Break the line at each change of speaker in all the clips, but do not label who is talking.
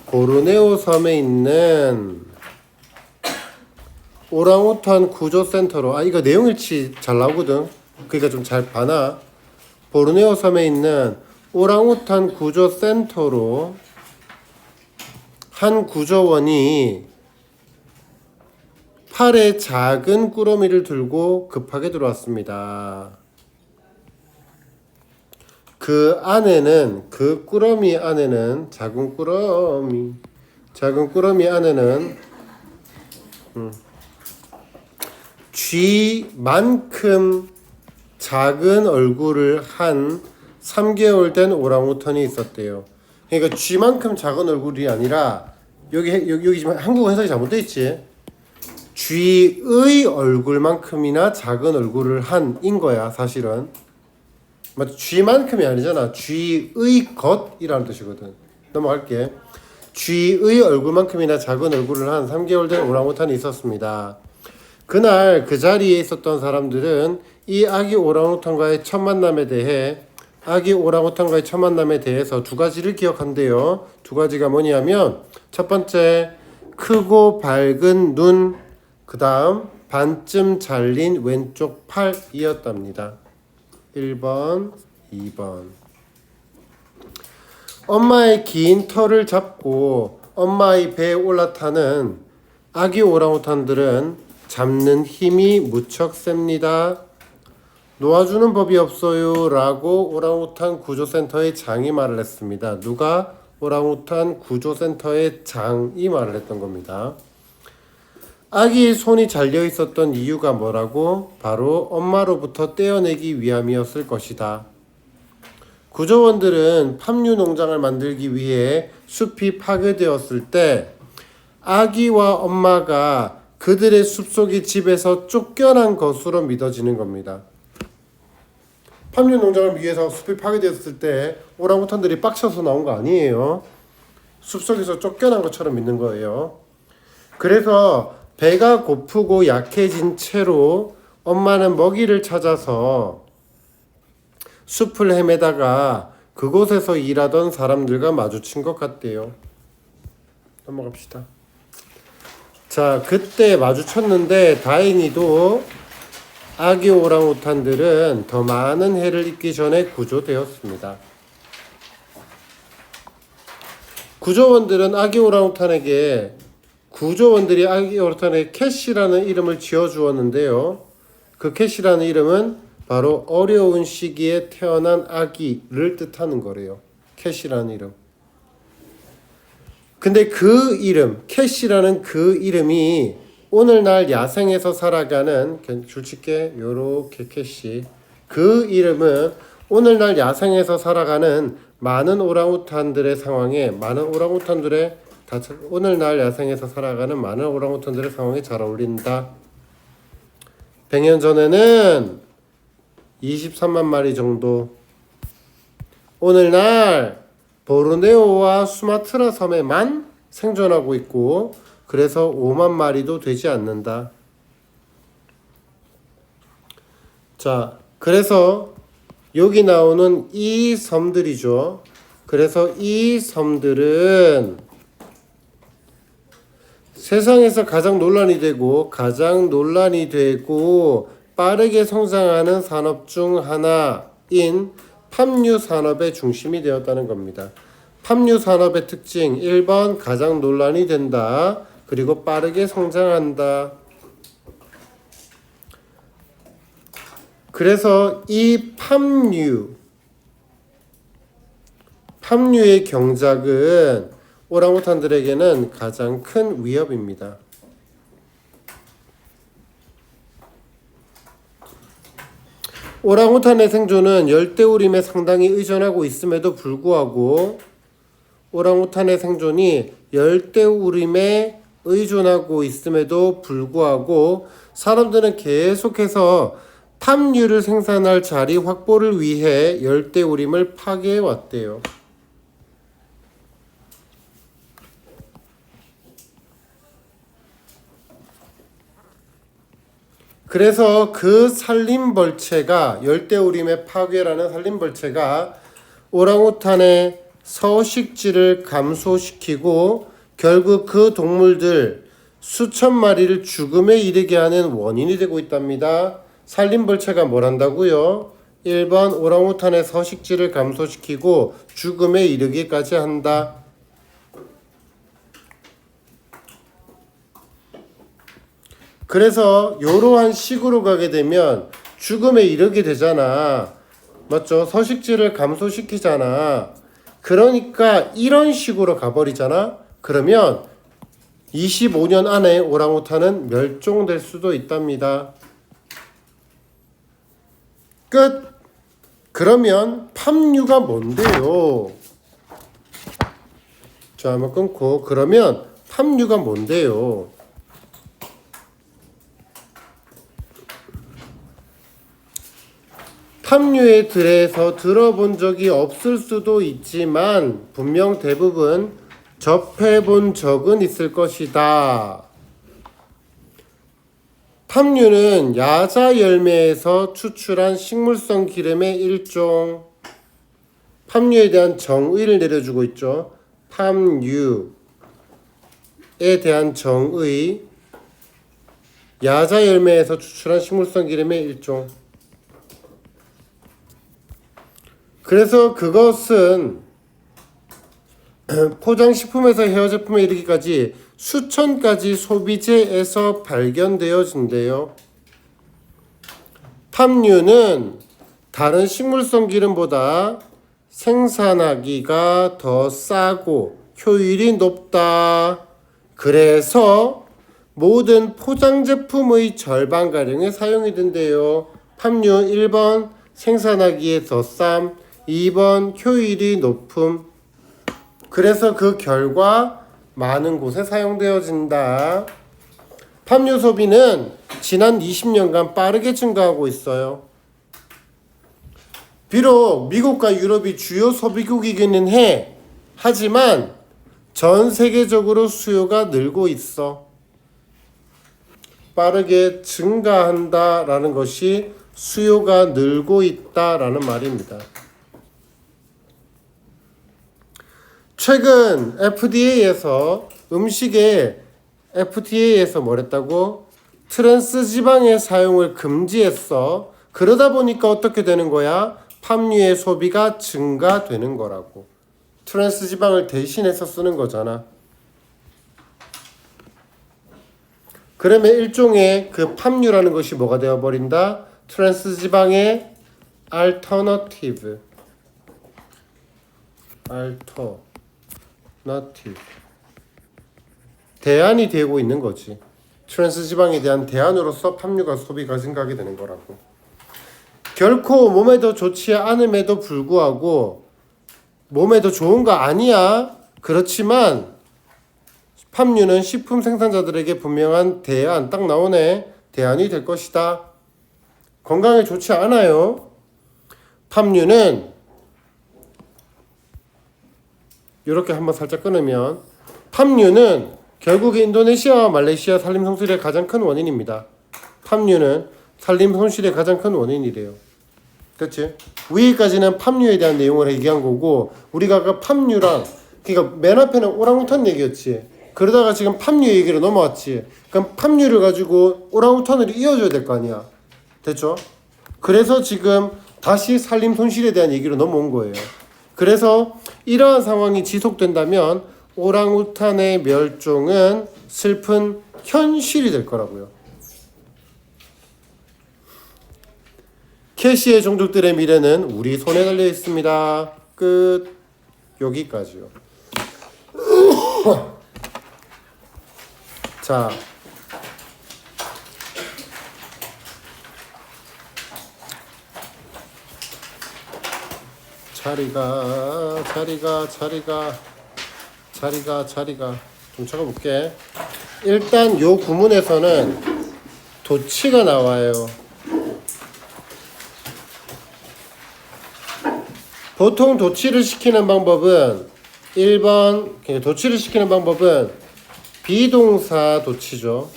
보르네오 섬에 있는 오랑우탄 구조센터로 이거 내용일치 잘 나오거든. 그러니까 좀 잘 봐놔. 보르네오 섬에 있는 오랑우탄 구조센터로 한 구조원이 팔에 작은 꾸러미를 들고 급하게 들어왔습니다. 그 꾸러미 안에는 작은 꾸러미 안에는 쥐만큼 작은 얼굴을 한 3개월 된 오랑우탄이 있었대요. 그러니까 쥐만큼 작은 얼굴이 아니라 여기 지금 한국어 해석이 잘못돼 있지. 쥐의 얼굴만큼이나 작은 얼굴을 한인 거야 사실은. 쥐만큼이 아니잖아. 쥐의 것이라는 뜻이거든. 넘어갈게. 쥐의 얼굴만큼이나 작은 얼굴을 한 3개월 된 오랑우탄이 있었습니다. 그날 그 자리에 있었던 사람들은 이 아기 오랑우탄과의 첫 만남에 대해서 두 가지를 기억한대요. 두 가지가 뭐냐면 첫 번째, 크고 밝은 눈, 그 다음 반쯤 잘린 왼쪽 팔이었답니다. 1번, 2번. 엄마의 긴 털을 잡고 엄마의 배에 올라타는 아기 오랑우탄들은 잡는 힘이 무척 셉니다. 놓아주는 법이 없어요 라고 오랑우탄 구조센터의 장이 말을 했습니다. 누가? 오랑우탄 구조센터의 장이 말을 했던 겁니다. 아기의 손이 잘려 있었던 이유가 뭐라고? 바로 엄마로부터 떼어내기 위함이었을 것이다. 구조원들은 팜유 농장을 만들기 위해 숲이 파괴되었을 때 아기와 엄마가 그들의 숲속의 집에서 쫓겨난 것으로 믿어지는 겁니다. 팜유 농장을 위해서 숲이 파괴되었을 때 오랑우탄들이 빡쳐서 나온 거 아니에요. 숲속에서 쫓겨난 것처럼 믿는 거예요. 그래서 배가 고프고 약해진 채로 엄마는 먹이를 찾아서 숲을 헤매다가 그곳에서 일하던 사람들과 마주친 것 같대요. 넘어갑시다. 자, 그때 마주쳤는데 다행히도 아기 오랑우탄들은 더 많은 해를 입기 전에 구조되었습니다. 구조원들이 아기 오랑우탄에게 캐시라는 이름을 지어주었는데요. 그 캐시라는 이름은 바로 어려운 시기에 태어난 아기를 뜻하는 거래요. 캐시라는 이름. 근데 그 이름, 캐시라는 그 이름이 오늘날 야생에서 살아가는, 줄칠게, 요렇게 캐시. 그 이름은 오늘날 야생에서 살아가는 오늘날 야생에서 살아가는 많은 오랑우탄들의 상황에 잘 어울린다. 100년 전에는 23만 마리 정도, 오늘날 보르네오와 수마트라 섬에만 생존하고 있고 그래서 5만 마리도 되지 않는다. 자, 그래서 여기 나오는 이 섬들이죠. 그래서 이 섬들은 세상에서 가장 논란이 되고 빠르게 성장하는 산업 중 하나인 팜유 산업의 중심이 되었다는 겁니다. 팜유 산업의 특징 1번, 가장 논란이 된다. 그리고 빠르게 성장한다. 그래서 이 팜유의 경작은 오랑우탄들에게는 가장 큰 위협입니다. 오랑우탄의 생존은 열대우림에 상당히 의존하고 있음에도 불구하고 사람들은 계속해서 팜유를 생산할 자리 확보를 위해 열대우림을 파괴해 왔대요. 그래서 그 살림벌채가 열대우림의 파괴라는 살림벌채가 오랑우탄의 서식지를 감소시키고 결국 그 동물들 수천 마리를 죽음에 이르게 하는 원인이 되고 있답니다. 산림벌채가 뭘 한다고요? 1번 오랑우탄의 서식지를 감소시키고 죽음에 이르기까지 한다. 그래서 이러한 식으로 가게 되면 죽음에 이르게 되잖아. 맞죠? 서식지를 감소시키잖아. 그러니까 이런 식으로 가버리잖아. 그러면 25년 안에 오랑우탄은 멸종될 수도 있답니다. 끝. 그러면 팜유가 뭔데요? 자, 한번 끊고 그러면 팜유가 뭔데요? 팜유에 대해서 들어본 적이 없을 수도 있지만 분명 대부분 접해본 적은 있을 것이다. 팜유는 야자 열매에서 추출한 식물성 기름의 일종. 팜유에 대한 정의를 내려주고 있죠. 팜유에 대한 정의. 야자 열매에서 추출한 식물성 기름의 일종. 그래서 그것은 포장식품에서 헤어제품에 이르기까지 수천 가지 소비재에서 발견되어진대요. 팜유는 다른 식물성 기름보다 생산하기가 더 싸고 효율이 높다. 그래서 모든 포장제품의 절반가량에 사용이 된대요. 팜유 1번 생산하기에 더 쌈, 2번 효율이 높음. 그래서 그 결과 많은 곳에 사용되어진다. 팜유 소비는 지난 20년간 빠르게 증가하고 있어요. 비록 미국과 유럽이 주요 소비국이기는 해. 하지만 전 세계적으로 수요가 늘고 있어. 빠르게 증가한다라는 것이 수요가 늘고 있다라는 말입니다. 최근 FDA에서 뭐랬다고? 트랜스 지방의 사용을 금지했어. 그러다 보니까 어떻게 되는 거야? 팜유의 소비가 증가되는 거라고. 트랜스 지방을 대신해서 쓰는 거잖아. 그러면 일종의 그 팜유라는 것이 뭐가 되어버린다? 트랜스 지방의 alternative. 대안이 되고 있는 거지. 트랜스 지방에 대한 대안으로서 팜유가 소비가 증가하게 되는 거라고. 결코 몸에도 좋지 않음에도 불구하고 몸에도 좋은 거 아니야. 그렇지만 팜유는 식품 생산자들에게 분명한 대안, 딱 나오네. 대안이 될 것이다. 건강에 좋지 않아요. 팜유는 이렇게 한번 살짝 끊으면 팜유는 결국 인도네시아와 말레이시아 산림 손실의 가장 큰 원인입니다. 팜유는 산림 손실의 가장 큰 원인이래요. 그렇지? 위에까지는 팜유에 대한 내용을 얘기한 거고 우리가 아까 팜유랑 그러니까 맨 앞에는 오랑우탄 얘기였지. 그러다가 지금 팜유 얘기로 넘어왔지. 그럼 팜유를 가지고 오랑우탄으로 이어줘야 될 거 아니야. 됐죠? 그래서 지금 다시 산림 손실에 대한 얘기로 넘어온 거예요. 그래서 이러한 상황이 지속된다면 오랑우탄의 멸종은 슬픈 현실이 될 거라고요. 캐시의 종족들의 미래는 우리 손에 달려 있습니다. 끝. 여기까지요. 자, 자리가 좀 적어볼게. 일단 요 구문에서는 도치가 나와요. 보통 도치를 시키는 방법은 1번 도치를 시키는 방법은 비동사 도치죠.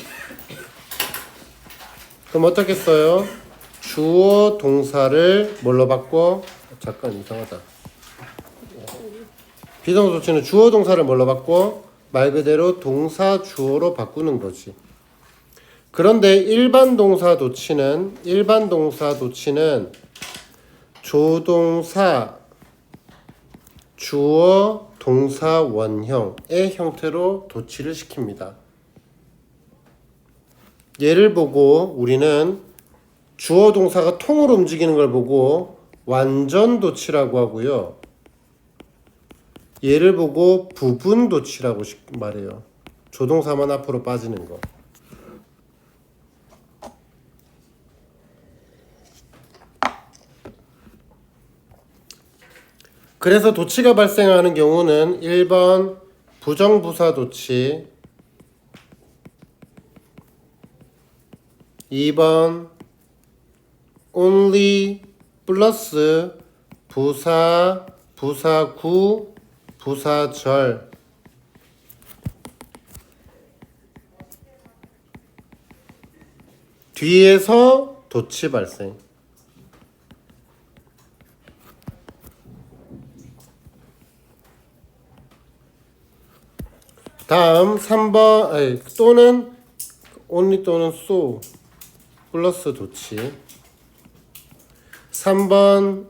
그럼 어떻게 써요? 주어 동사를 뭘로 바꿔? 잠깐 이상하다. 비동사 도치는 주어 동사를 뭘로 바꿔? 말 그대로 동사 주어로 바꾸는 거지. 그런데 일반 동사 도치는 조동사 주어 동사 원형의 형태로 도치를 시킵니다. 예를 보고 우리는 주어 동사가 통으로 움직이는 걸 보고 완전 도치라고 하고요. 예를 보고 부분 도치라고 말해요. 조동사만 앞으로 빠지는 거. 그래서 도치가 발생하는 경우는 1번 부정부사 도치, 2번 only 플러스 부사, 부사구, 부사절. 뒤에서 도치 발생. 다음 3번 또는 only 또는 so 플러스 도치. 3번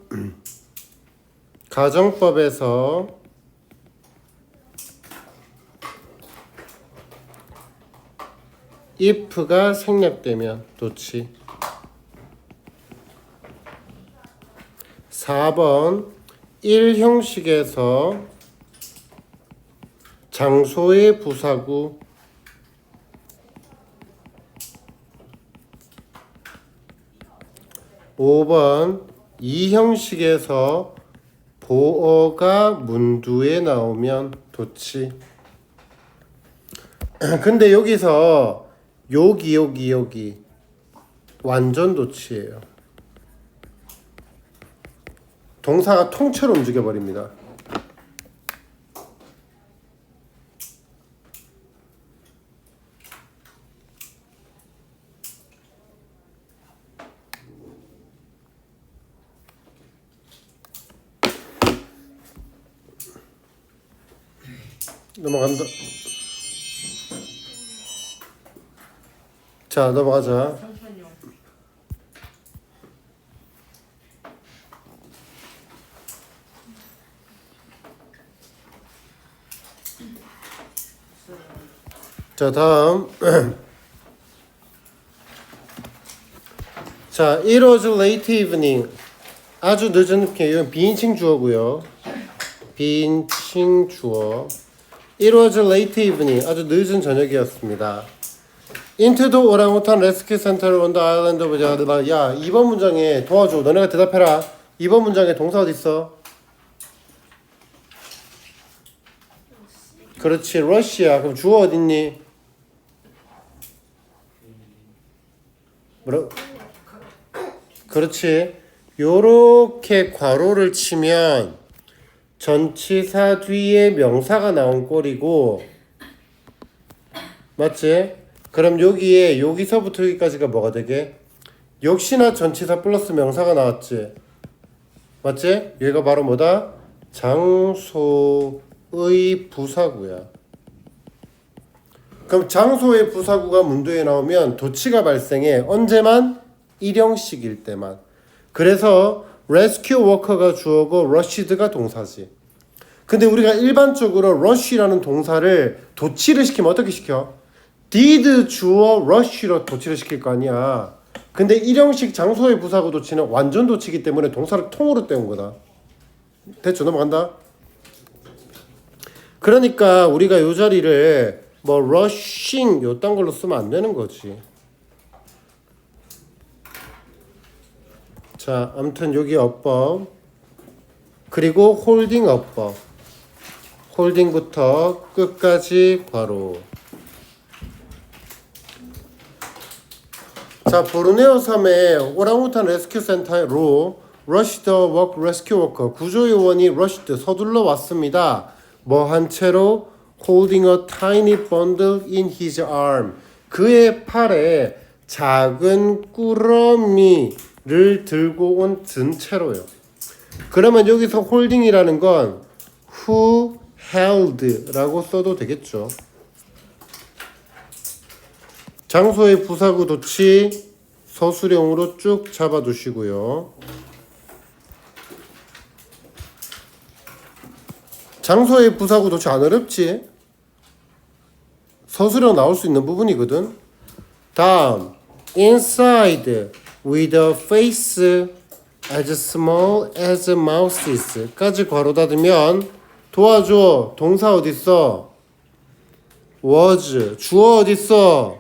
가정법에서 if가 생략되면 도치. 4번 1형식에서 장소의 부사구, 5번 2형식에서 보어가 문두에 나오면 도치. 근데 여기서 여기 완전 도치예요. 동사가 통째로 움직여 버립니다. 넘어간다. 자, 넘어가자.
잠시만요.
자, 다음. 자, it was late evening. 아주 늦은 이건 비인칭 주어고요. 비인칭 주어. It was late evening. 아주 늦은 저녁이었습니다. Into the orangutan rescue center on the island of Java. 야, 2번 문장에 도와줘. 너네가 대답해라. 2번 문장에 동사 어디 있어? 그렇지, rush야. 그럼 주어 어디 있니? 뭐라? 그렇지. 요렇게 괄호를 치면 전치사 뒤에 명사가 나온 꼴이고, 맞지? 그럼 여기서부터 여기까지가 뭐가 되게? 역시나 전치사 플러스 명사가 나왔지? 맞지? 얘가 바로 뭐다? 장소의 부사구야. 그럼 장소의 부사구가 문두에 나오면 도치가 발생해. 언제만? 일형식일 때만. 그래서 rescue worker가 주어고 rushed가 동사지. 근데 우리가 일반적으로 rush라는 동사를 도치를 시키면 어떻게 시켜? did 주어 rush로 도치를 시킬 거 아니야. 근데 일형식 장소의 부사구 도치는 완전 도치이기 때문에 동사를 통으로 떼온 거다. 됐죠? 넘어간다. 그러니까 우리가 이 자리를 뭐 rushing 요딴 걸로 쓰면 안 되는 거지. 자, 아무튼 여기 어법 그리고 홀딩 어법. 홀딩부터 끝까지 괄호. 자, 보르네오 섬의 오랑우탄 레스큐 센터로 rushed work rescue worker 구조요원이 rushed 서둘러 왔습니다. 뭐 한 채로 holding a tiny bundle in his arm. 그의 팔에 작은 꾸러미를 들고 온 든 채로요. 그러면 여기서 holding이라는 건 who held라고 써도 되겠죠. 장소의 부사구 도치 서술형으로 쭉 잡아두시고요. 장소의 부사구 도치 안 어렵지? 서술형 나올 수 있는 부분이거든. 다음 inside with a face as small as a mouse's 까지 괄호 닫으면 도와줘. 동사 어딨어? was. 주어 어딨어?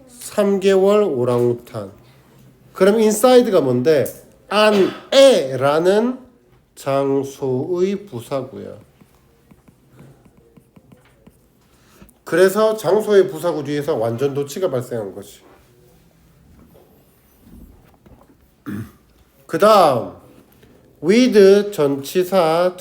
3개월 오랑우탄. 그럼 inside가 뭔데? 안에라는 장소의 부사구야. 그래서 장소의 부사구 뒤에서 완전 도치가 발생한 거지. 그 다음 with 전치사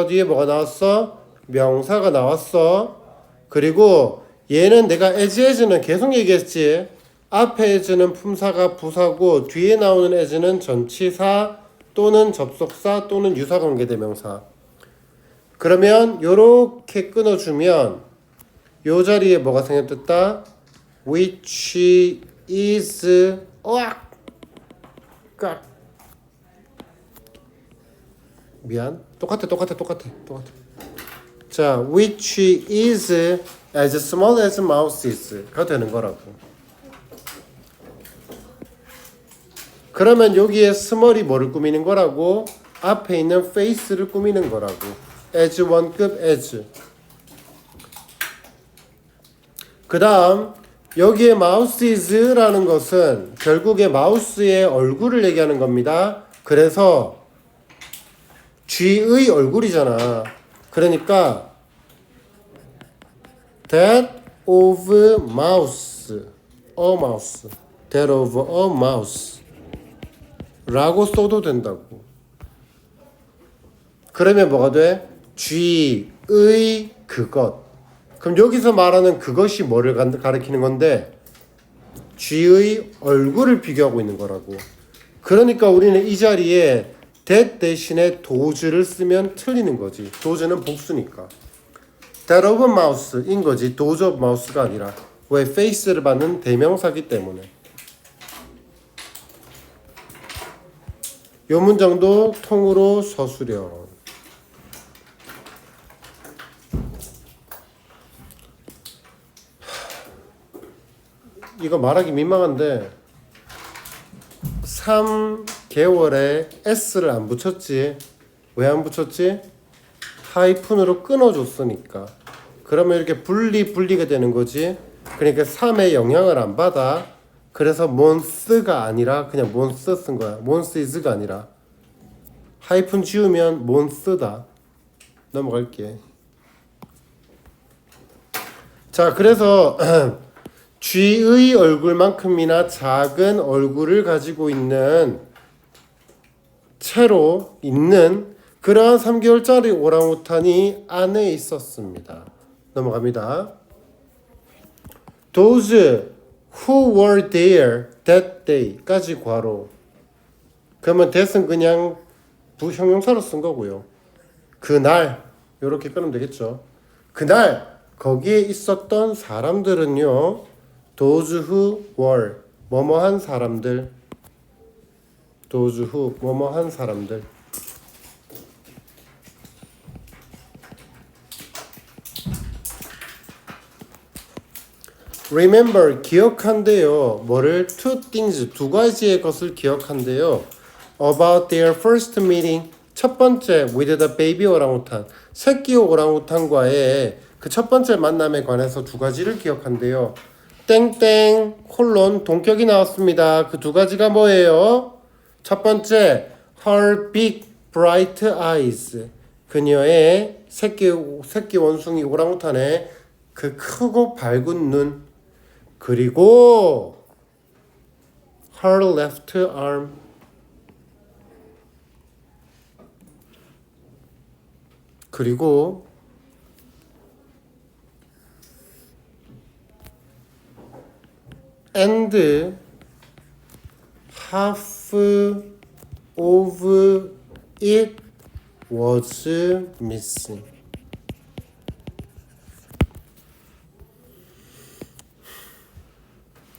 뒤에 뭐가 나왔어? 명사가 나왔어. 그리고 얘는 내가 as는 계속 얘기했지. 앞에 as는 품사가 부사고 뒤에 나오는 as는 전치사 또는 접속사 또는 유사관계대명사. 그러면 요렇게 끊어주면 요 자리에 뭐가 생겼다? which is 미안. 똑같아. 자, which is as small as mouse's 가 되는 거라고. 그러면 여기에 small이 뭐를 꾸미는 거라고? 앞에 있는 face를 꾸미는 거라고. as 1급 as. 그 다음 여기에 mouses라는 것은 결국에 마우스의 얼굴을 얘기하는 겁니다. 그래서 G의 얼굴이잖아. 그러니까 that of mouse, a mouse, that of a mouse 라고 써도 된다고. 그러면 뭐가 돼? G의 그것. 그럼 여기서 말하는 그것이 뭐를 가리키는 건데 G의 얼굴을 비교하고 있는 거라고. 그러니까 우리는 이 자리에 that 대신에 does를 쓰면 틀리는 거지. does는 복수니까. that of mouse인 거지. does of mouse가 아니라. 왜? face를 받는 대명사기 때문에. 이 문장도 통으로 서술형. 이거 말하기 민망한데 3개월에 s를 안 붙였지. 왜 안 붙였지? 하이픈으로 끊어줬으니까. 그러면 이렇게 분리가 되는 거지. 그러니까 3의 영향을 안 받아. 그래서 month가 아니라 그냥 month 쓴 거야. months가 아니라 하이픈 지우면 month다. 넘어갈게. 자, 그래서 G의 얼굴만큼이나 작은 얼굴을 가지고 있는 채로 있는 그러한 3개월짜리 오랑우탄이 안에 있었습니다. 넘어갑니다. Those who were there that day 까지 괄호. 그러면 that은 그냥 부형용사로 쓴 거고요. 그날 이렇게 끊으면 되겠죠. 그날 거기에 있었던 사람들은요. Those who were 뭐뭐한 사람들. Those who 뭐뭐한 사람들. Remember 기억한대요. 뭐를? Two things 두 가지의 것을 기억한대요. About their first meeting 첫 번째 with the baby 오랑우탄 새끼 오랑우탄과의 그 첫 번째 만남에 관해서 두 가지를 기억한대요. 땡땡 콜론 동격이 나왔습니다. 그 두 가지가 뭐예요? 첫 번째 her big bright eyes 그녀의 새끼 원숭이 오랑우탄의 그 크고 밝은 눈. 그리고 her left arm 그리고 and half of it was missing.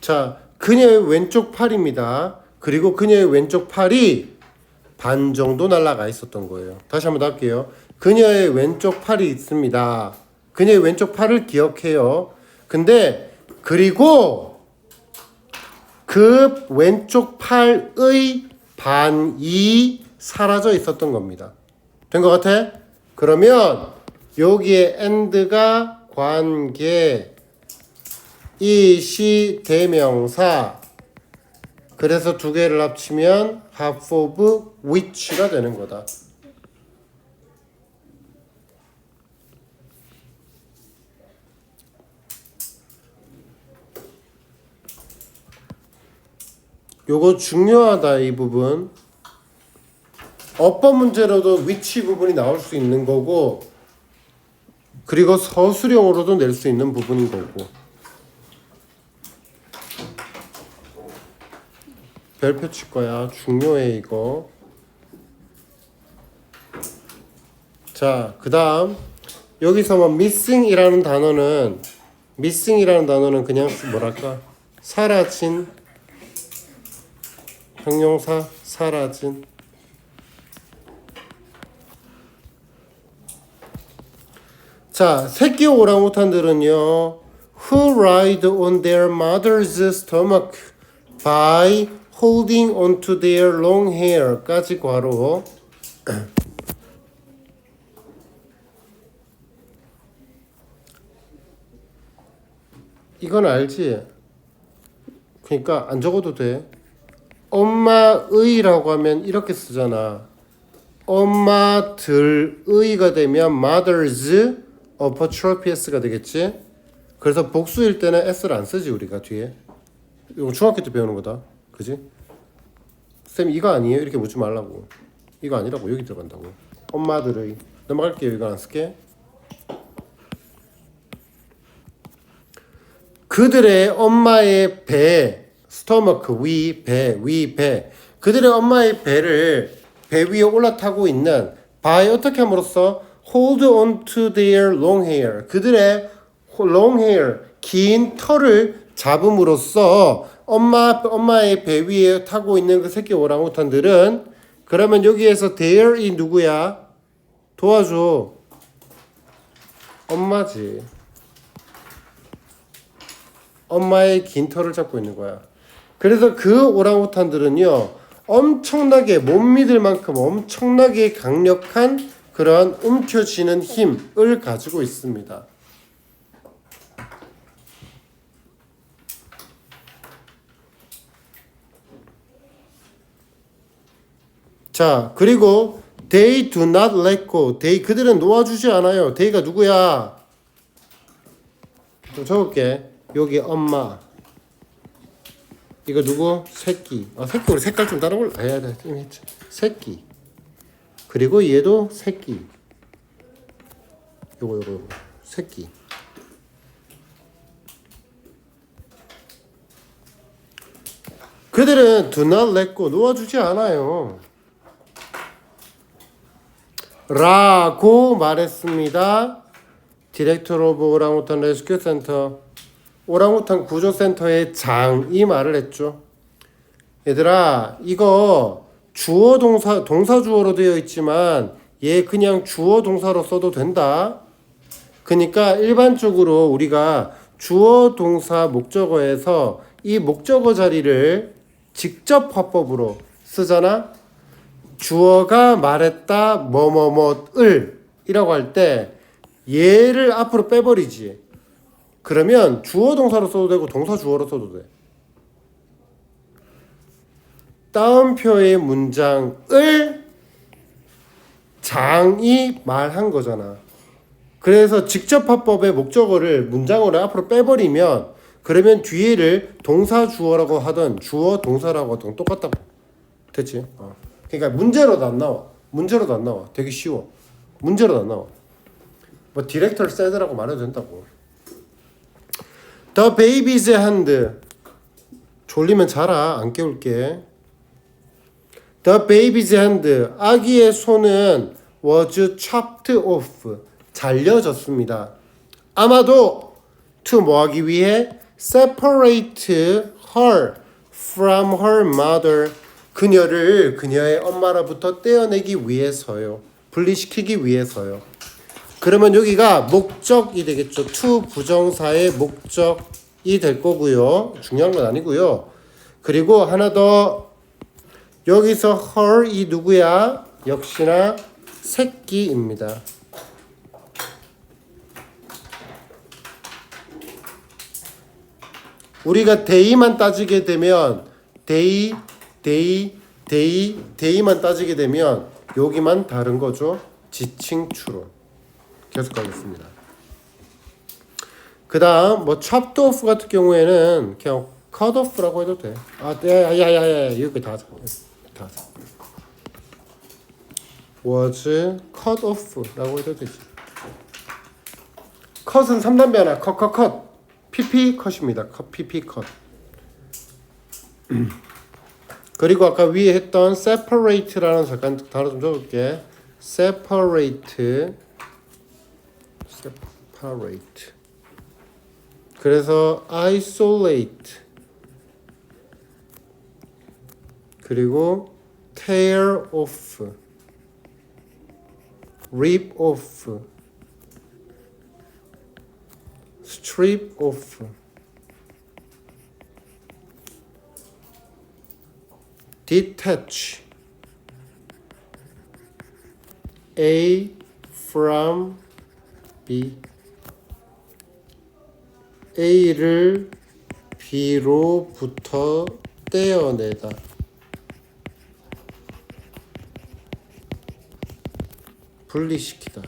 자, 그녀의 왼쪽 팔입니다. 그리고 그녀의 왼쪽 팔이 반 정도 날아가 있었던 거예요. 다시 한번 더 할게요. 그녀의 왼쪽 팔이 있습니다. 그녀의 왼쪽 팔을 기억해요. 근데 그리고 그 왼쪽 팔의 반이 사라져 있었던 겁니다. 된 것 같아? 그러면 여기에 and가 관계, 이시 대명사, 그래서 두 개를 합치면 half of which가 되는 거다. 요거 중요하다. 이 부분 어법 문제로도 which 부분이 나올 수 있는 거고, 그리고 서술형으로도 낼 수 있는 부분인 거고. 별표 칠 거야. 중요해 이거. 자, 그 다음 여기서 뭐 missing이라는 단어는 그냥 뭐랄까, 사라진, 형용사 사라진. 자, 새끼 오랑우탄들은요, who ride on their mother's stomach by holding onto their long hair까지 괄호. 이건 알지? 그러니까 안 적어도 돼. 엄마의라고 하면 이렇게 쓰잖아. 엄마들의가 되면 mothers apostrophe s가 되겠지? 그래서 복수일 때는 s를 안 쓰지 우리가 뒤에. 이거 중학교 때 배우는 거다. 그지? 쌤 이거 아니에요? 이렇게 묻지 말라고. 이거 아니라고. 여기 들어간다고. 엄마들의. 넘어갈게요. 이거 안 쓸게. 그들의 엄마의 배, 스토머크, 위, 배. 그들의 엄마의 배를 배 위에 올라타고 있는 by 어떻게 함으로써 hold on to their long hair. 그들의 long hair, 긴 털을 잡음으로써 엄마의 배 위에 타고 있는 그 새끼 오랑우탄들은, 그러면 여기에서 there이 누구야? 도와줘. 엄마지. 엄마의 긴 털을 잡고 있는 거야. 그래서 그 오랑우탄들은요, 엄청나게 못 믿을 만큼 엄청나게 강력한 그런 움켜쥐는 힘을 가지고 있습니다. 자, 그리고 they do not let go. 그들은 놓아주지 않아요. they가 누구야? 좀 적을게. 여기 엄마. 이거 누구? 새끼. 새끼 우리 색깔 좀 다른 걸 해야 돼. 새끼. 그리고 얘도 새끼. 요거 새끼. 그들은 do not let go. 놓아주지 않아요. 라고 말했습니다. 디렉터 오브 오랑우탄 레스큐 센터, 오랑우탄 구조센터의 장이 말을 했죠. 얘들아, 이거 주어 동사 주어로 되어 있지만 얘 그냥 주어 동사로 써도 된다. 그러니까 일반적으로 우리가 주어 동사 목적어에서 이 목적어 자리를 직접 화법으로 쓰잖아. 주어가 말했다 뭐뭐뭐을 이라고 할 때 얘를 앞으로 빼버리지. 그러면 주어 동사로 써도 되고 동사 주어로 써도 돼. 따옴표의 문장을 장이 말한 거잖아. 그래서 직접 화법의 목적어를 문장어를 앞으로 빼버리면, 그러면 뒤에를 동사 주어라고 하든 주어 동사라고 하든 똑같다고. 됐지? 그러니까 문제로도 안 나와. 되게 쉬워. 문제로도 안 나와. 뭐 디렉터를 세드라고 말해도 된다고. The baby's hand. 졸리면 자라. 안 깨울게. The baby's hand. 아기의 손은 was chopped off. 잘려졌습니다. 아마도 to 뭐 하기 위해 separate her from her mother. 그녀를 그녀의 엄마로부터 떼어내기 위해서요. 분리시키기 위해서요. 그러면 여기가 목적이 되겠죠. to 부정사의 목적이 될 거고요. 중요한 건 아니고요. 그리고 하나 더 여기서 her 이 누구야? 역시나 새끼입니다. 우리가 day만 따지게 되면 day만 따지게 되면 여기만 다른 거죠. 지칭 추론. 계속 가겠습니다. 그 다음 뭐 chopped off 같은 경우에는 그냥 cut off라고 해도 돼. 야야야야 여기 다 하자. was cut off라고 해도 되지. cut은 3단계 하나 cut pp 컷입니다. pp 컷. 그리고 아까 위에 했던 separate라는 잠깐 단어 좀 적을게. separate. 그래서 isolate. 그리고 tear off. rip off. strip off. detach. A from B. A를 B로부터 떼어내다. 분리시키다.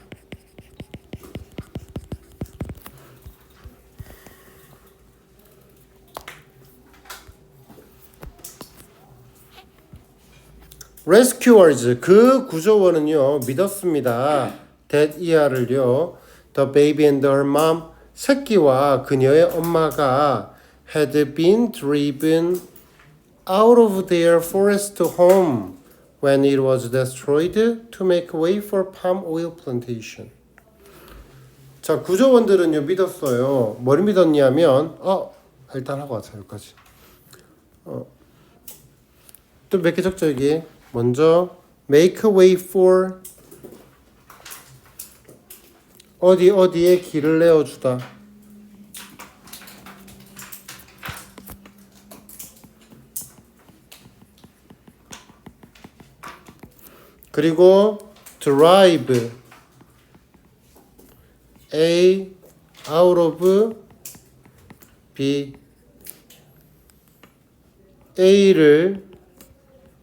rescuers 그 구조원은요 믿었습니다. that ER을요 the baby and her mom 새끼와 그녀의 엄마가 had been driven out of their forest home when it was destroyed to make way for palm oil plantation. 자 구조원들은요 믿었어요. 뭘 믿었냐면 일단 하고 와서 여기까지. 또 몇 개 적죠 여기. 먼저 make a way for 어디에 길을 내어주다. 그리고 drive A out of B A를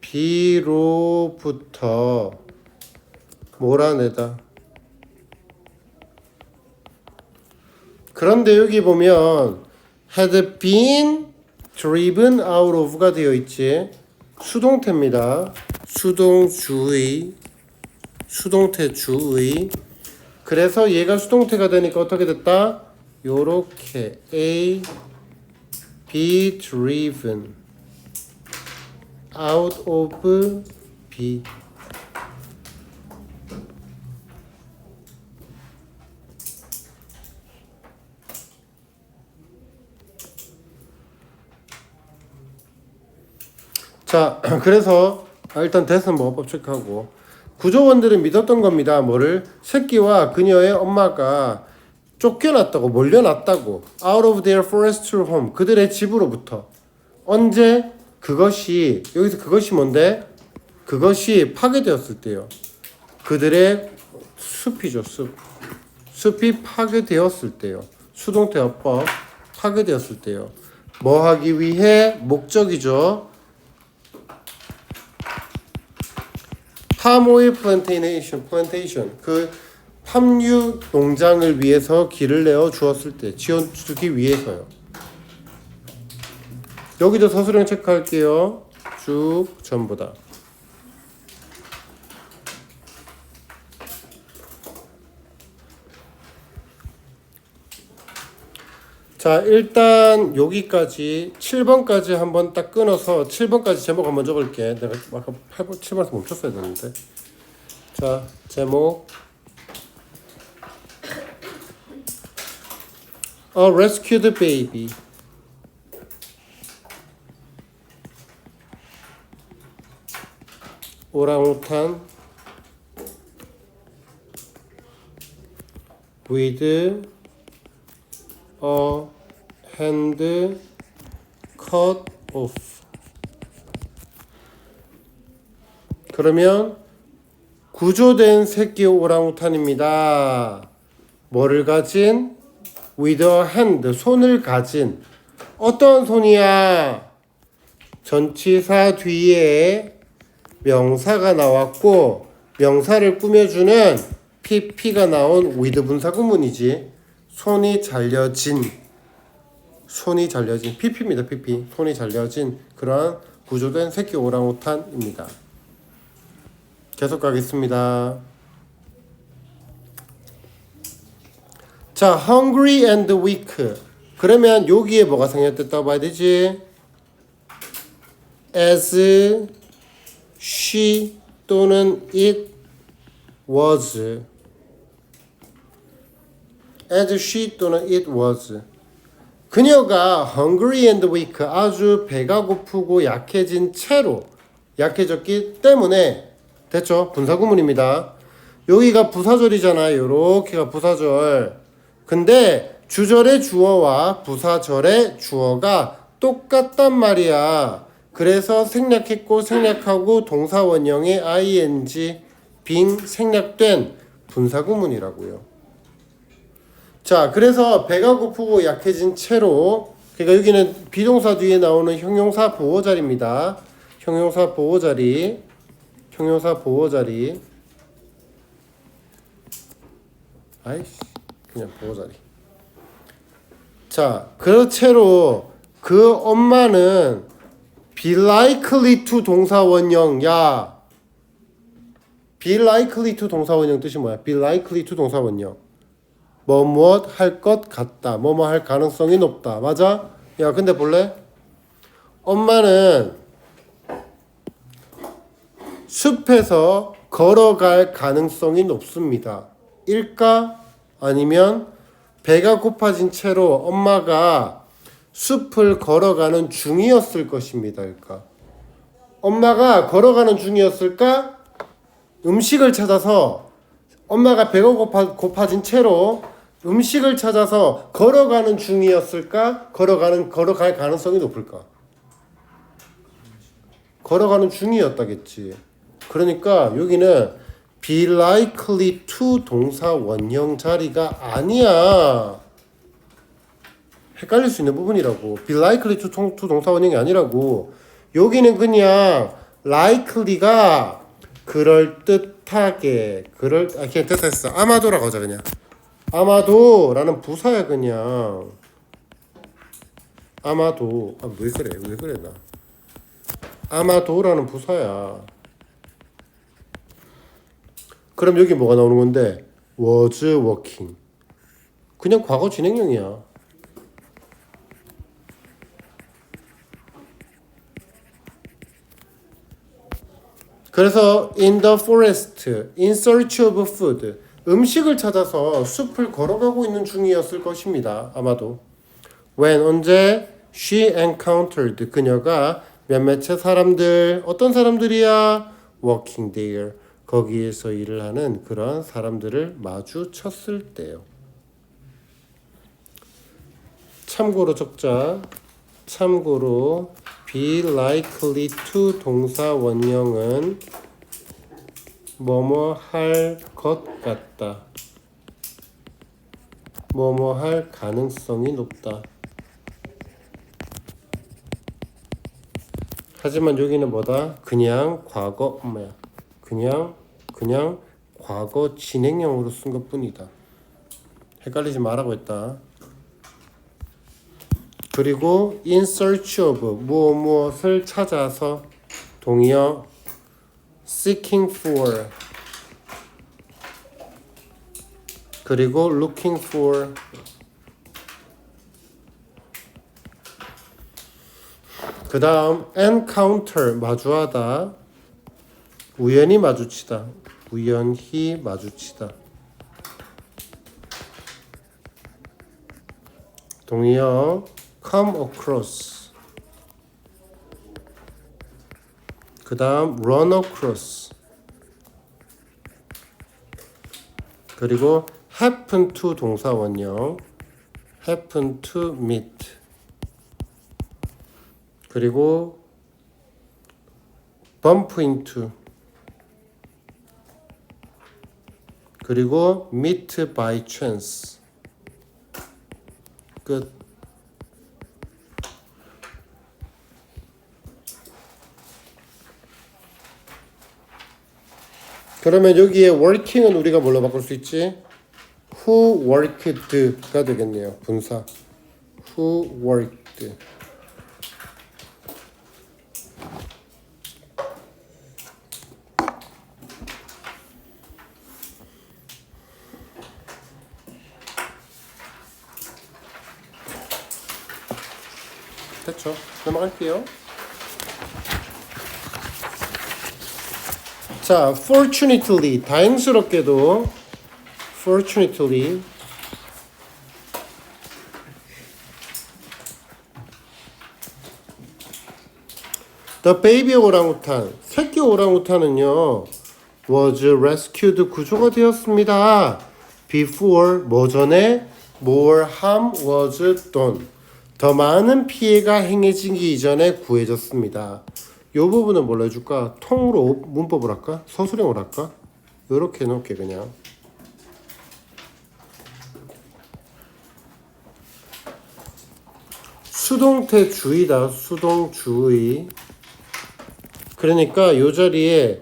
B로부터 몰아내다. 그런데 여기 보면 had been driven out of가 되어 있지. 수동태입니다. 수동태 주의. 그래서 얘가 수동태가 되니까 어떻게 됐다? 요렇게 A be driven out of B. 자, 그래서 일단 대선 모법 체크하고 구조원들은 믿었던 겁니다. 뭐를? 새끼와 그녀의 엄마가 쫓겨났다고, 몰려났다고. out of their forest home. 그들의 집으로부터. 언제? 그것이, 여기서 그것이 뭔데? 그것이 파괴되었을 때요. 그들의 숲이죠, 숲. 숲이 파괴되었을 때요. 수동태 어법 파괴되었을 때요. 뭐 하기 위해? 목적이죠. palm oil plantation. 그 팜유 농장을 위해서 길을 내어 주었을 때, 지어주기 위해서요. 여기도 서술형 체크할게요. 쭉 전부 다. 자, 일단 여기까지 7번까지 한번 딱 끊어서 7번까지 제목 한번 적을게. 내가 아까 8번, 7번에서 멈췄어야 되는데. 자, 제목 A rescued baby. 오랑우탄 with a hand cut off. 그러면 구조된 새끼 오랑우탄입니다. 뭐를 가진? with a hand, 손을 가진. 어떤 손이야? 전치사 뒤에 명사가 나왔고 명사를 꾸며주는 pp가 나온 with 분사 구문이지. 손이 잘려진 pp입니다. pp. 손이 잘려진 그러한 구조된 새끼 오랑우탄입니다. 계속 가겠습니다. 자, hungry and weak. 그러면 여기에 뭐가 생략됐다고 봐야 되지? as she 또는 it was. as she 또는 it was. 그녀가 hungry and weak, 아주 배가 고프고 약해진 채로, 약해졌기 때문에. 됐죠? 분사구문입니다. 여기가 부사절이잖아요. 요렇게가 부사절. 근데 주절의 주어와 부사절의 주어가 똑같단 말이야. 그래서 생략했고 생략하고 동사 원형의 ing 빙 생략된 분사구문이라고요. 자, 그래서 배가 고프고 약해진 채로, 그러니까 여기는 비동사 뒤에 나오는 형용사 보호자리입니다. 형용사 보호자리. 아이씨, 그냥 보호자리. 자, 그 채로 그 엄마는 be likely to 동사 원형. 야, be likely to 동사 원형 뜻이 뭐야? be likely to 동사 원형. 무엇 할 것 같다. 뭐뭐 할 가능성이 높다. 맞아? 야, 근데 볼래? 엄마는 숲에서 걸어갈 가능성이 높습니다. 일까? 아니면 배가 고파진 채로 엄마가 숲을 걸어가는 중이었을 것입니다. 일까? 엄마가 걸어가는 중이었을까? 음식을 찾아서, 엄마가 배가 고파진 채로 음식을 찾아서 걸어가는 중이었을까? 걸어갈 가능성이 높을까? 걸어가는 중이었다겠지. 그러니까 여기는 be likely to 동사 원형 자리가 아니야. 헷갈릴 수 있는 부분이라고. be likely to 동사 원형이 아니라고. 여기는 그냥 likely가 그럴듯하게 그냥 됐어. 아마도라고 하자. 그냥 아마도라는 부사야. 그냥 아마도. 왜 그래 나. 아마도라는 부사야. 그럼 여기 뭐가 나오는 건데? was working. 그냥 과거 진행형이야. 그래서 in the forest, in search of food. 음식을 찾아서 숲을 걸어가고 있는 중이었을 것입니다. 아마도. when 언제? she encountered. 그녀가 몇몇의 사람들. 어떤 사람들이야? working there. 거기에서 일을 하는 그런 사람들을 마주쳤을 때요. 참고로 적자. 참고로 be likely to 동사 원형은 뭐뭐 할 것 같다. 뭐뭐 할 가능성이 높다. 하지만 여기는 뭐다? 그냥 과거 엄마야. 그냥 과거 진행형으로 쓴 것뿐이다. 헷갈리지 말라고 했다. 그리고 in search of 무엇을 찾아서 동의어 seeking for 그리고 looking for 그 다음 encounter 마주하다 우연히 마주치다 동의어 come across 그 다음 run across 그리고 happen to 동사 원형 happen to meet 그리고 bump into 그리고 meet by chance 끝. 그러면 여기에 working은 우리가 뭘로 바꿀 수 있지? who worked가 되겠네요. 분사 who worked 됐죠? 넘어갈게요. 자, fortunately 다행스럽게도 fortunately the baby 오랑우탄 새끼 오랑우탄은요 was rescued 구조가 되었습니다. before 뭐 전에 more harm was done 더 많은 피해가 행해지기 이전에 구해졌습니다. 이 부분은 뭘로 해줄까? 통으로 문법을 할까? 서술형을 할까? 이렇게 해놓을게 그냥. 수동태 주의다. 수동주의. 그러니까 이 자리에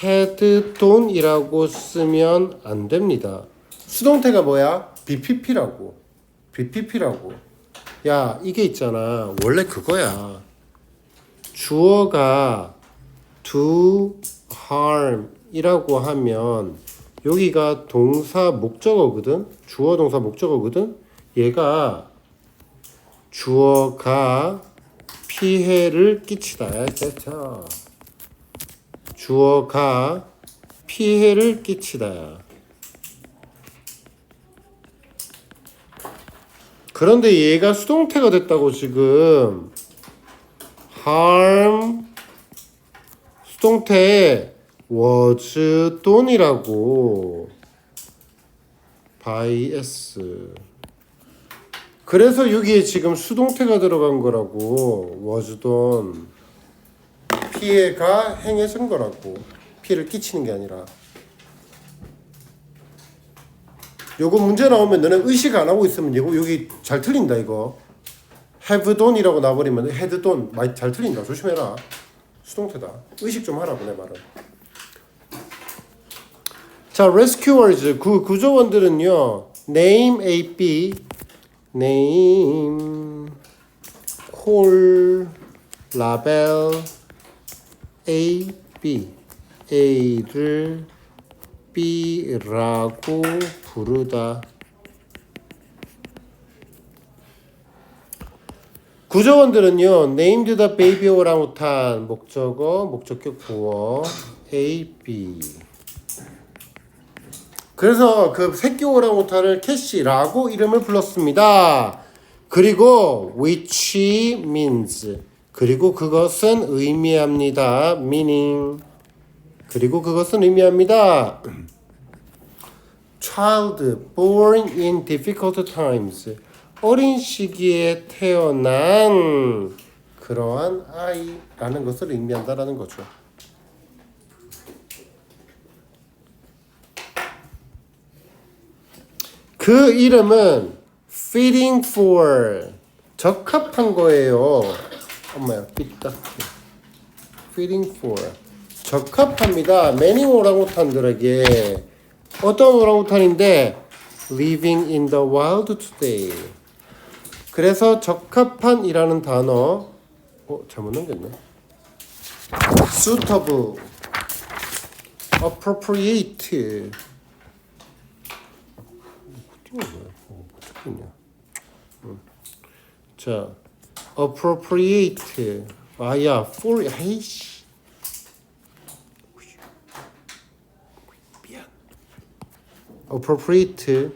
had done이라고 쓰면 안 됩니다. 수동태가 뭐야? BPP라고. BPP라고. 야, 이게 있잖아. 원래 그거야. 주어가 do harm 이라고 하면 여기가 동사 목적어거든. 주어 동사 목적어거든. 얘가 주어가 피해를 끼치다. 됐죠? 주어가 피해를 끼치다. 그런데 얘가 수동태가 됐다고 지금. harm 수동태 was done이라고 by s 그래서 여기에 지금 수동태가 들어간 거라고. was done 피해가 행해진 거라고. 피해를 끼치는 게 아니라. 요거 문제 나오면 너는 의식 안 하고 있으면 이거 여기 잘 틀린다 이거. have done이라고 나버리면 had done 많이 잘 틀린다. 조심해라. 수동태다. 의식 좀 하라고 내 말은. 자, rescuers 구조원들은요. name A, B, name, call, label, A, B, A를 B라고 부르다. 구조원들은요. named the baby 오랑우탄 목적어, 목적격 보어 A, B. 그래서 그 새끼 오랑우탄을 캐시라고 이름을 불렀습니다. 그리고 which means 그리고 그것은 의미합니다. meaning 그리고 그것은 의미합니다. child born in difficult times 어린 시기에 태어난 그러한 아이라는 것을 의미한다라는 거죠. 그 이름은 fitting for 적합한 거예요. 엄마야 삐딱 fitting for 적합합니다. many 오랑우탄들에게. 어떤 오랑우탄인데 living in the wild today. 그래서 적합한이라는 단어 잘못 넘겼네. suitable, appropriate 자, appropriate 아야 for 아이씨 미안. appropriate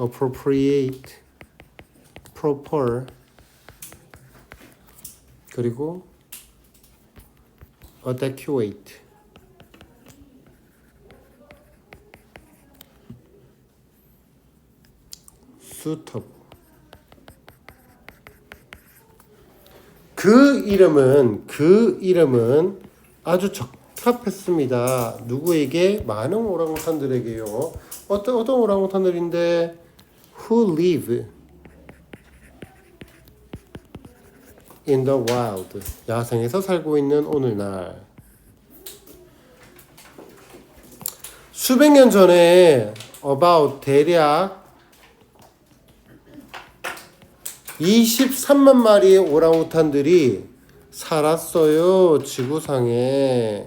appropriate proper 그리고 adequate. suitable. 그 이름은 아주 적합했습니다. 누구에게? 많은 오랑우탄들에게요. 어떤 오랑우탄들인데? Who live in the wild. 야생에서 살고 있는 오늘날. 수백 년 전에 about 대략 23만 마리의 오랑우탄들이 살았어요. 지구상에.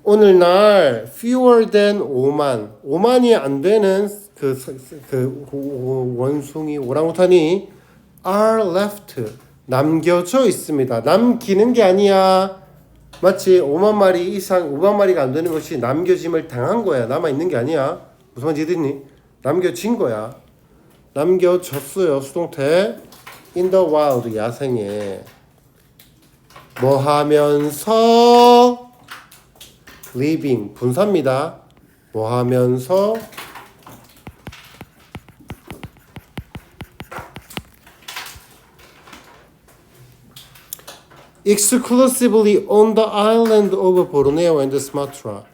오늘날 fewer than 5만이 안 되는 그 원숭이 오랑우탄이 are left 남겨져 있습니다. 남기는 게 아니야. 마치 5만 마리 이상 5만 마리가 안 되는 것이 남겨짐을 당한 거야. 남아 있는 게 아니야. 무슨 말인지 듣니? 남겨진 거야. 남겨졌어요. 수동태 in the wild 야생에. 뭐 하면서 living 분사입니다. 뭐 하면서 exclusively on the island of Borneo and Sumatra.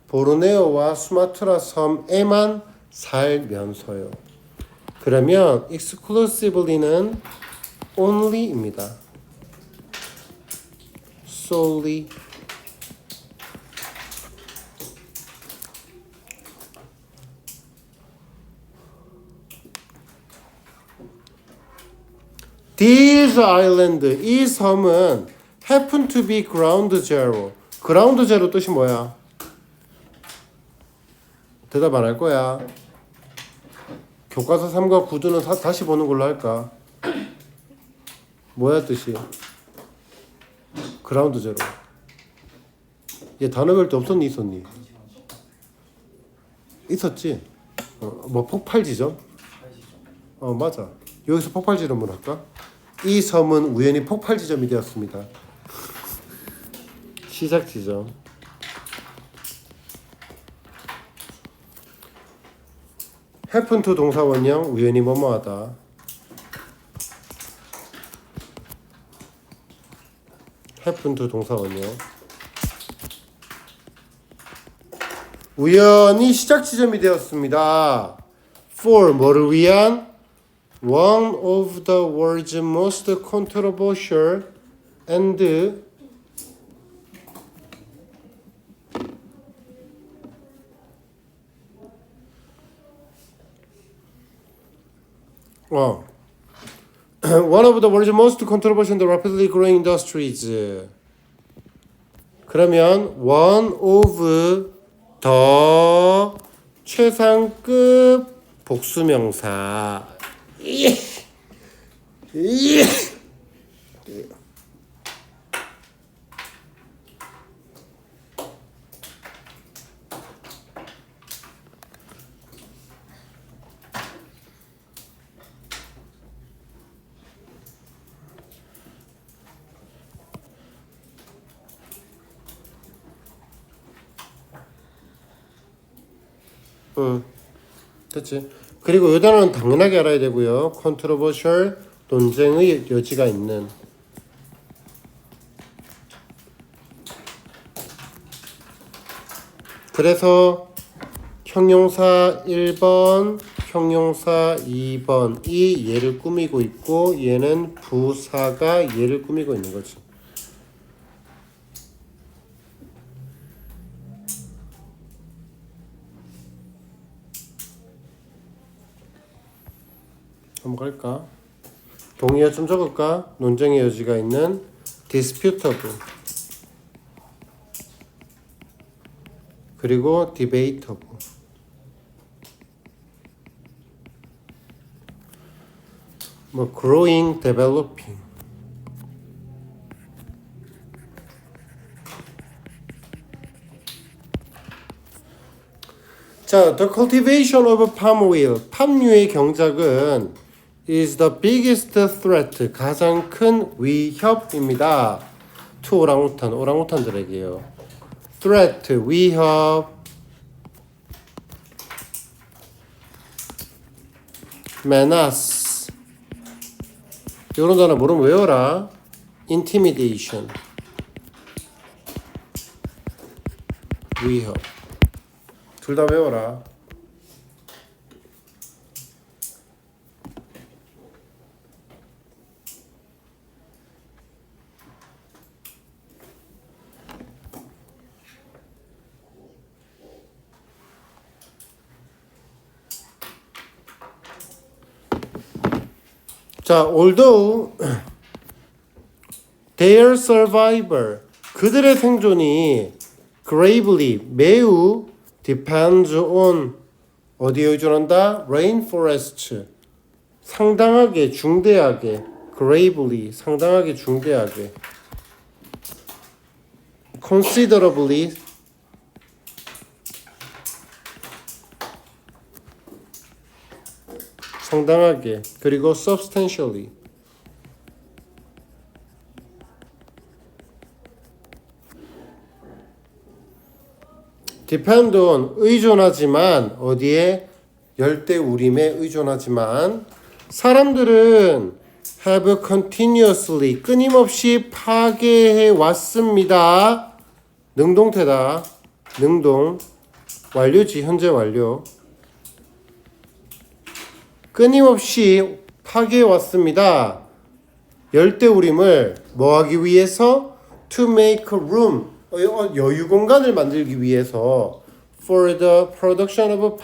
보르네오와 수마트라 섬에만 살면서요. 그러면 exclusively는 only입니다. solely. These island, 이 섬은 happen to be ground zero. ground zero 뜻이 뭐야? 대답 안 할 거야. 교과서 3과 9도는 다시 보는 걸로 할까? 뭐야 뜻이? 그라운드 제로. 얘 단어별 때 없었니 있었니? 있었지? 뭐 폭발 지점? 맞아. 여기서 폭발 지점을 할까? 이 섬은 우연히 폭발 지점이 되었습니다. 시작 지점. happen to 동사 원형 우연히 뭐뭐하다. happen to 동사 원형 우연히 시작 지점이 되었습니다. for 뭐를 위한 one of the world's most controversial and one of the world's most controversial and rapidly growing industries. 그러면 one of the 최상급 복수명사. 됐지. 그리고 이 단어는 당연하게 알아야 되고요. controversial, 논쟁의 여지가 있는. 그래서 형용사 1번, 형용사 2번이 얘를 꾸미고 있고 얘는 부사가 얘를 꾸미고 있는 거지. 한번 갈까? 동의어 좀 적을까? 논쟁의 여지가 있는 disputable 그리고 debatable. 뭐 growing, developing. 자, the cultivation of palm oil, 팜유의 경작은 is the biggest threat. 가장 큰 위협입니다. to 오랑우탄들에게요. threat, 위협. menace. 이런 단어 모르면 외워라. intimidation. 위협. 둘 다 외워라. 자, although their survival, 그들의 생존이 gravely, 매우 depends on, 어디에 의존한다? rainforest, 상당하게, 중대하게, gravely, 상당하게, 중대하게, considerably, 상당하게, 그리고 substantially. depend on, 의존하지만, 어디에? 열대우림에 의존하지만, 사람들은 have continuously, 끊임없이 파괴해 왔습니다. 능동태다. 능동. 완료지, 현재 완료. 끊임없이 파괴해 왔습니다. 열대우림을 뭐하기 위해서? to make room, 여유 공간을 만들기 위해서 for the production of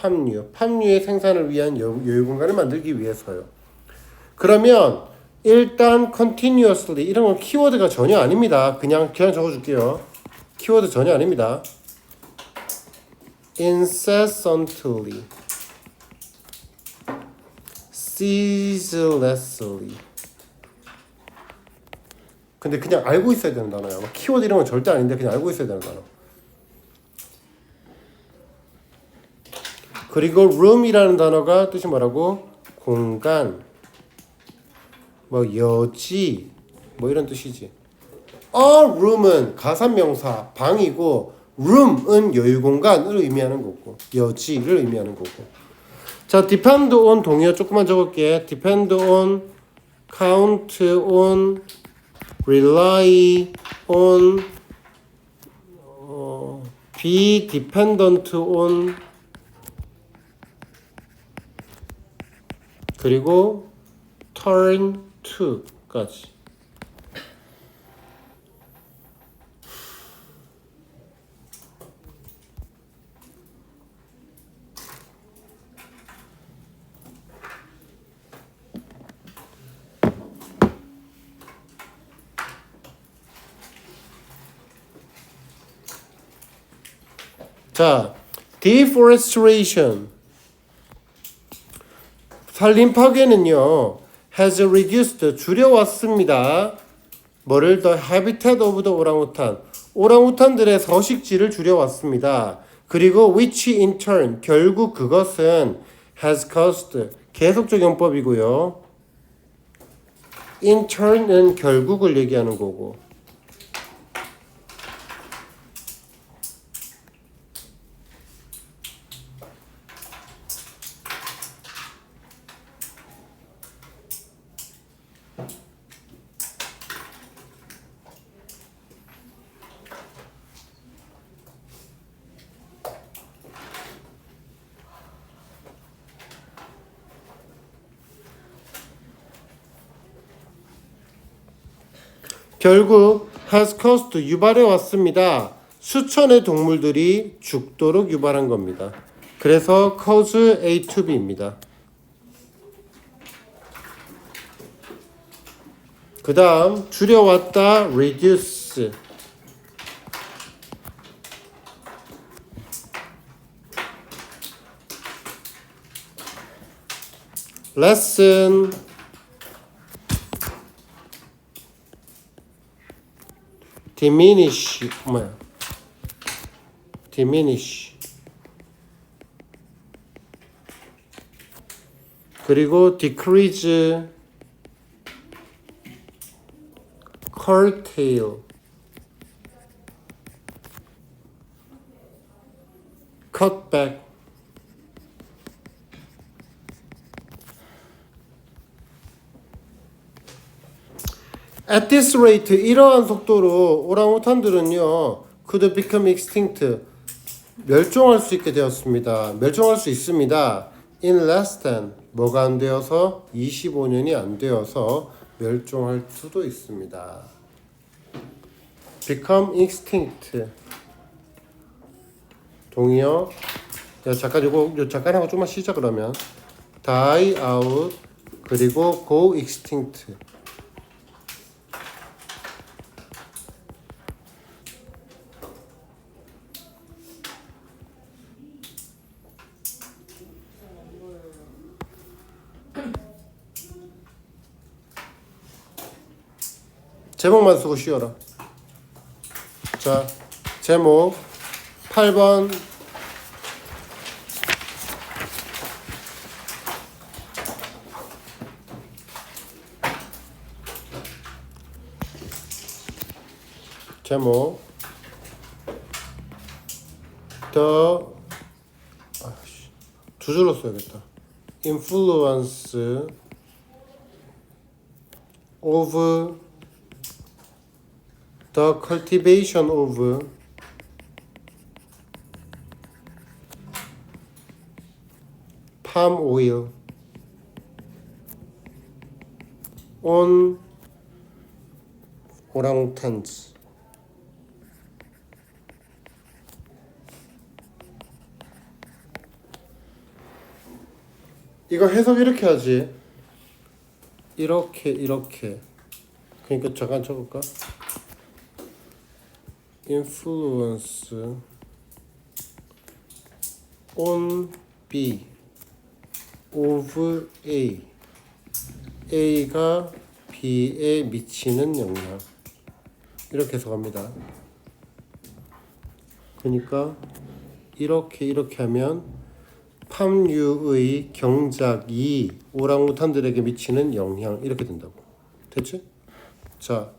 팜유의 생산을 위한 여유 공간을 만들기 위해서요. 그러면 일단 continuously 이런 건 키워드가 전혀 아닙니다. 그냥 적어줄게요. 키워드 전혀 아닙니다. incessantly, ceaselessly. 근데 그냥 알고 있어야 되는 단어야. 키워드 이런 건 절대 아닌데 그냥 알고 있어야 되는 단어. 그리고 room이라는 단어가 뜻이 뭐라고? 공간, 뭐 여지, 뭐 이런 뜻이지. A room은 가산명사 방이고 room은 여유 공간을 의미하는 거고 여지를 의미하는 거고. 자, depend on 동의어 조금만 적을게. depend on, count on, rely on, be dependent on, 그리고 turn to까지. 자, deforestation, 산림 파괴는요, has reduced, 줄여왔습니다. 뭐를? the habitat of the orangutan, 오랑우탄들의 서식지를 줄여왔습니다. 그리고 which in turn, 결국 그것은 has caused, 계속적 용법이고요. in turn은 결국을 얘기하는 거고. 결국 has caused, 유발해 왔습니다. 수천의 동물들이 죽도록 유발한 겁니다. 그래서 cause A to B입니다. 그 다음 줄여왔다 reduce, lessen, diminish, diminish. 그리고 decrease, curtail, cut back. At this rate, 이러한 속도로 오랑우탄들은요, could become extinct, 멸종할 수 있게 되었습니다. 멸종할 수 있습니다. In less than, 뭐가 안 되어서 25년이 안 되어서 멸종할 수도 있습니다. Become extinct. 동의어. 야, 잠깐 요 잠깐하고 좀만 쉬자 그러면. Die out 그리고 go extinct. 제목만 쓰고 쉬어라. 자, 제목 8번. 제목 두 줄로 써야겠다. Influence of the cultivation of palm oil on orangutans. 이거 해석 이렇게 하지. 이렇게. 그러니까 잠깐 쳐볼까? Influence on B of A. A가 B에 미치는 영향. 이렇게 해석합니다. 그러니까 이렇게 하면 팜유의 경작이 오랑우탄들에게 미치는 영향 이렇게 된다고. 됐지? 자,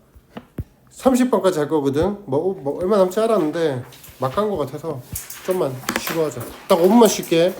30번까지 할 거거든. 뭐 얼마 남지 않았는데 막 간 거 같아서 좀만 쉬고 하자. 딱 5분만 쉴게.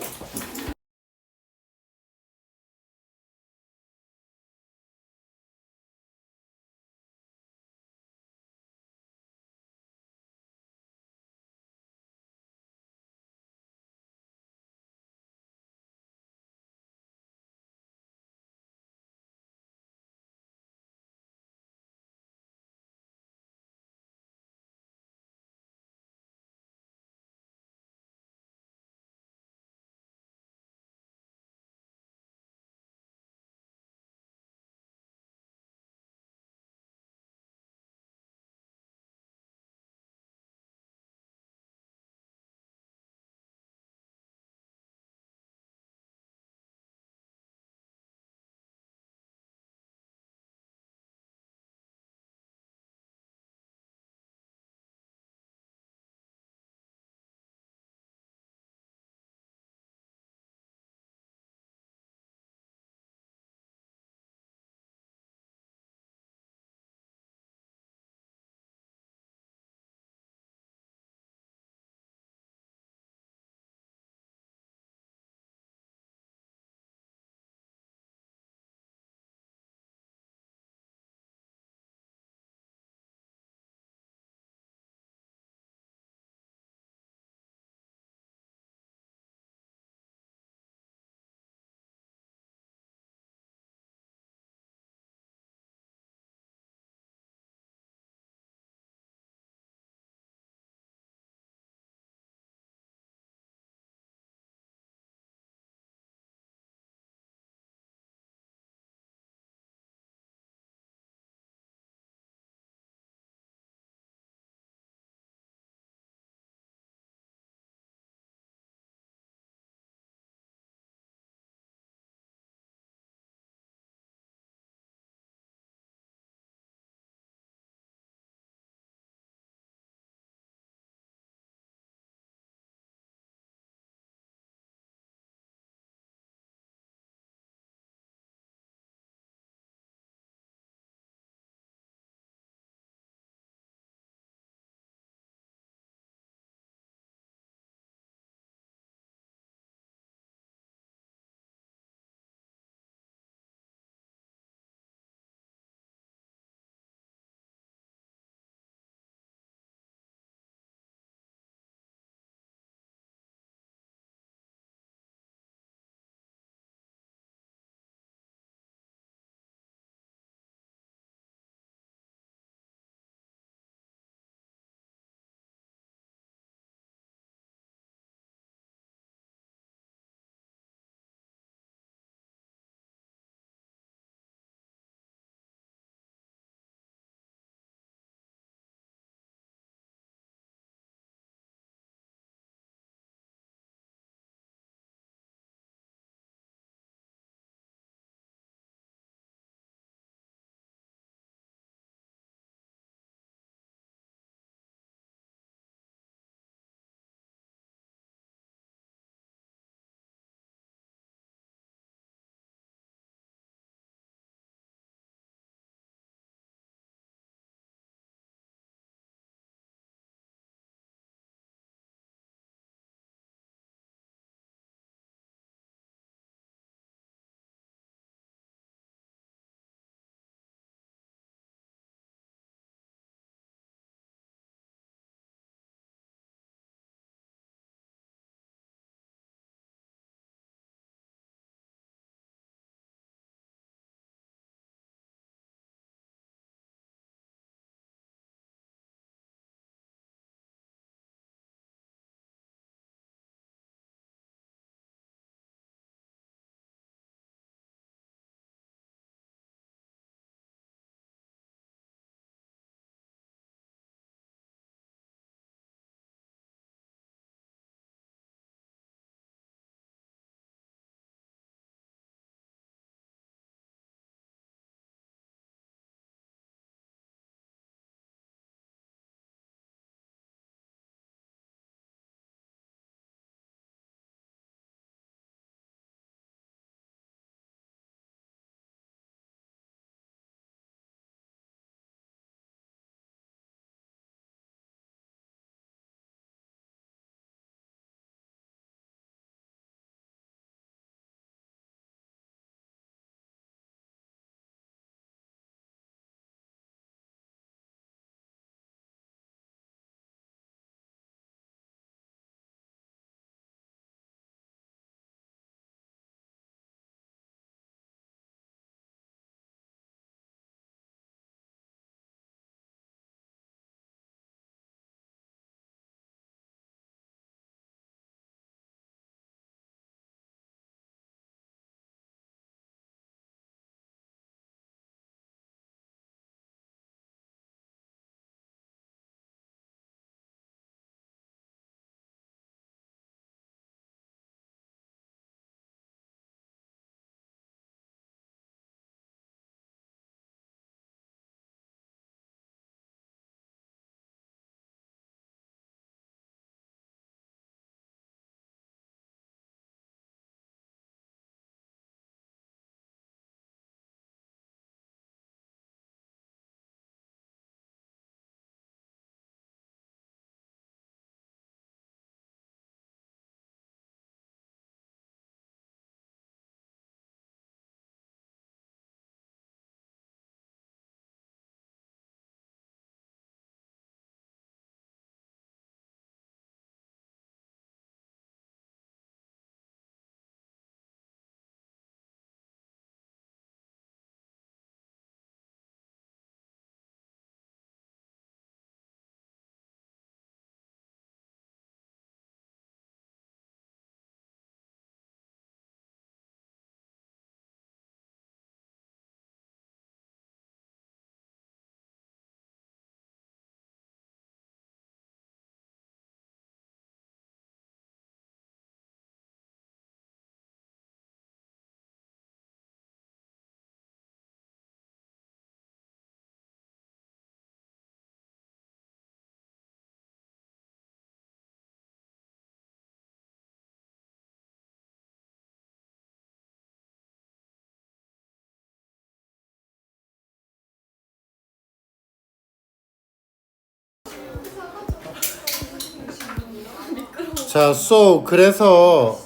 자, so 그래서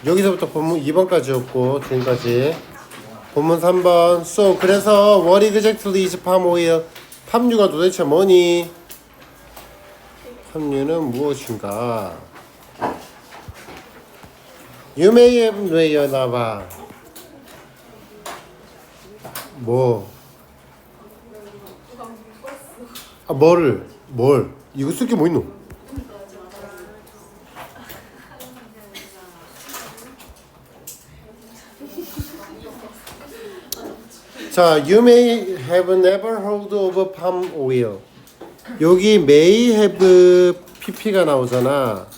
여기서부터 본문 2번까지였고 지금까지 본문 3번. so 그래서 what exactly is palm oil? 팜유가 도대체 뭐니? 팜유는 무엇인가? You may have 왜여나봐. 뭐? 아, 뭘? 이거 쓸 게 뭐 있노? 자, you may have never heard of palm oil. 여기 may have pp가 나오잖아.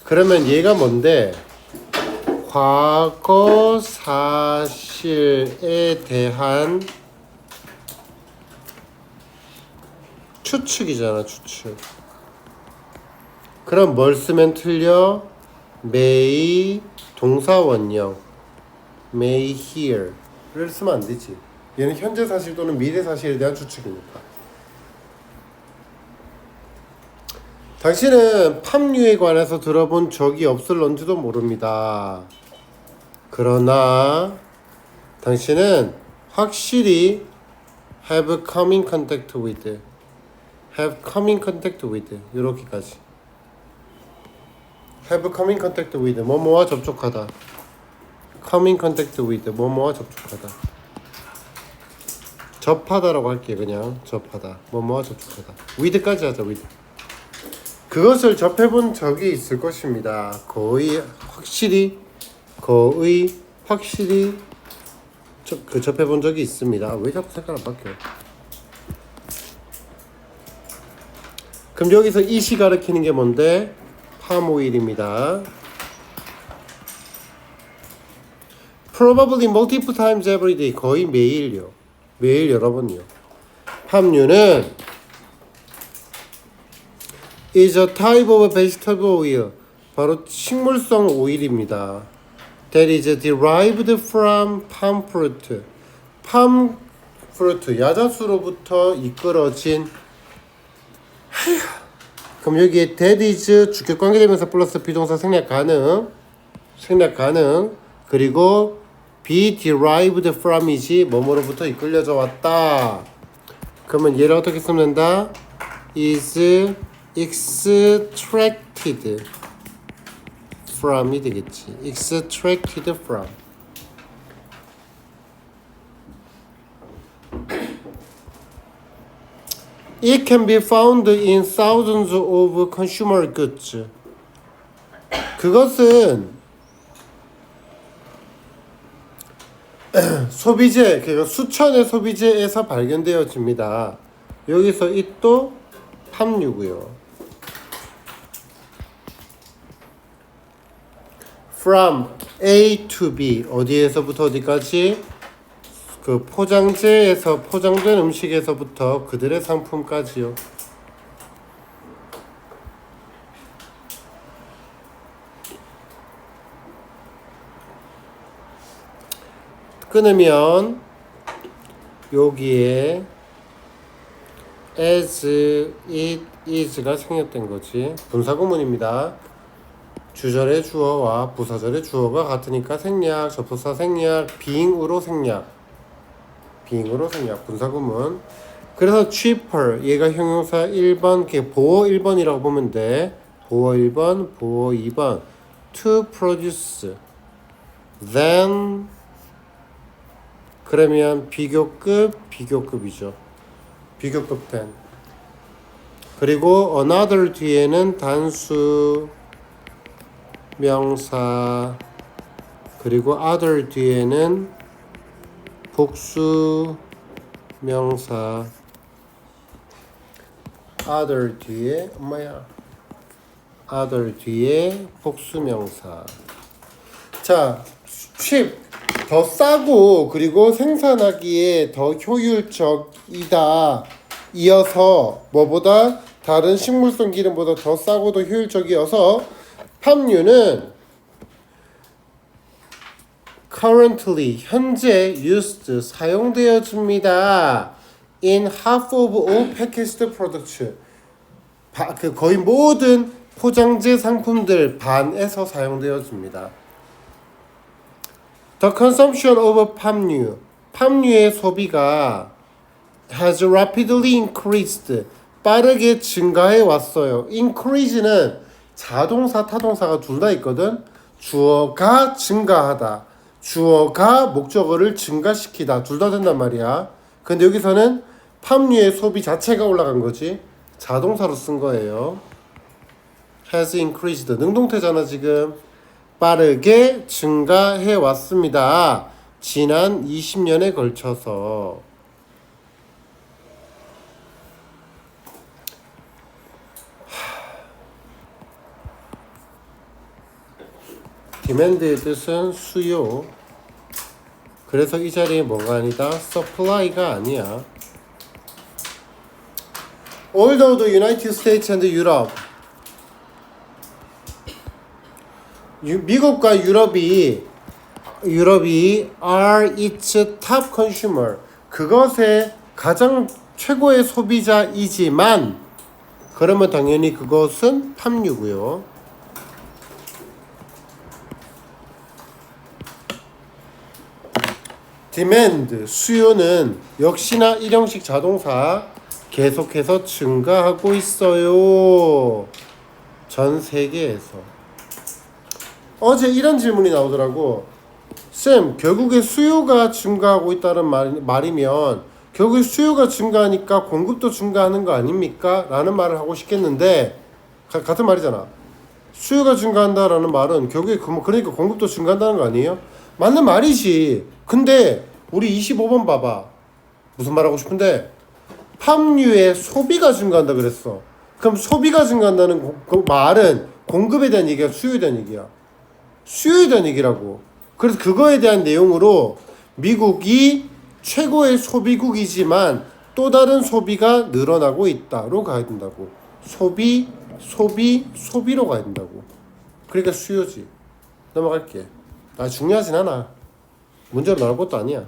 그러면 얘가 뭔데? 과거 사실에 대한 추측이잖아, 추측. 그럼 뭘 쓰면 틀려? may 동사 원형 may hear를 쓰면 안 되지. 얘는 현재 사실 또는 미래 사실에 대한 추측이니까. 당신은 팜유에 관해서 들어본 적이 없을런지도 모릅니다. 그러나 당신은 확실히 have come in contact with 이렇게까지 have come in contact with 뭐뭐와 접촉하다. come in contact with 뭐뭐와 접촉하다. 접하다라고 할게. 그냥 접하다. 뭐뭐와 접촉하다. with까지 하자. with. 그것을 접해본 적이 있을 것입니다. 거의 확실히 접해본 적이 있습니다. 왜 자꾸 색깔 안 바뀌어? 그럼 여기서 이시 가리키는 게 뭔데? 팜오일입니다. Probably multiple times every day. 거의 매일 여러 번이요. 팜유는 is a type of vegetable oil. 바로 식물성 오일입니다. That is derived from palm fruit. palm fruit, 야자수로부터 이끌어진. 그럼 여기에 that is 주격 관계대명사 플러스 비동사 생략 가능. 그리고 be derived from이지 뭐뭐로부터 이끌려져 왔다. 그러면 얘를 어떻게 쓰면 된다? is extracted from이 되겠지. extracted from. It can be found in thousands of consumer goods. 그것은 소비재, 그러니까 수천의 소비재에서 발견되어집니다. 여기서 it도 팜유고요. From A to B, 어디에서부터 어디까지? 그 포장재에서 포장된 음식에서부터 그들의 상품까지요. 끊으면 여기에 as it is가 생략된 거지. 분사구문입니다. 주절의 주어와 부사절의 주어가 같으니까 생략, 접속사 생략, being으로 생략, 분사구문. 그래서 cheaper, 얘가 형용사 1번, 보어 1번이라고 보면 돼. 보어 1번, 보어 2번. to produce, then, 그러면 비교급이죠. 비교급 then. 그리고 another 뒤에는 단수 명사, 그리고 other 뒤에는 복수 명사, other 뒤에 복수 명사. 자, cheap, 더 싸고 그리고 생산하기에 더 효율적이다. 이어서 뭐보다 다른 식물성 기름보다 더 싸고 더 효율적이어서 팜유는 currently 현재 used 사용되어집니다. in half of all packaged products. 그 거의 모든 포장재 상품들 반에서 사용되어집니다. The consumption of 팜유, 팜유의 소비가 has rapidly increased, 빠르게 증가해 왔어요. increase는 자동사, 타동사가 둘 다 있거든. 주어가 증가하다, 주어가 목적어를 증가시키다, 둘 다 된단 말이야. 근데 여기서는 팜유의 소비 자체가 올라간 거지. 자동사로 쓴 거예요. has increased, 능동태잖아 지금. 빠르게 증가해 왔습니다. 지난 20년에 걸쳐서. demand의 뜻은 수요. 그래서 이 자리에 뭐가 아니다? supply가 아니야. Although the United States and Europe, 미국과 유럽이 are its top consumer, 그것의 가장 최고의 소비자이지만, 그러면 당연히 그것은 팜유고요. demand, 수요는 역시나 일형식 자동사 계속해서 증가하고 있어요. 전 세계에서. 어제 이런 질문이 나오더라고. 쌤, 결국에 수요가 증가하고 있다는 말이면 결국에 수요가 증가하니까 공급도 증가하는 거 아닙니까? 라는 말을 하고 싶겠는데, 같은 말이잖아. 수요가 증가한다라는 말은 결국에 그러니까 공급도 증가한다는 거 아니에요? 맞는 말이지. 근데 우리 25번 봐봐. 무슨 말 하고 싶은데, 팜유의 소비가 증가한다 그랬어. 그럼 소비가 증가한다는 그 말은 공급에 대한 얘기야, 수요에 대한 얘기야? 수요에 대한 얘기라고. 그래서 그거에 대한 내용으로 미국이 최고의 소비국이지만 또 다른 소비가 늘어나고 있다로 가야 된다고. 소비로 가야 된다고. 그러니까 수요지. 넘어갈게. 중요하진 않아. 문제로 나올 것도 아니야.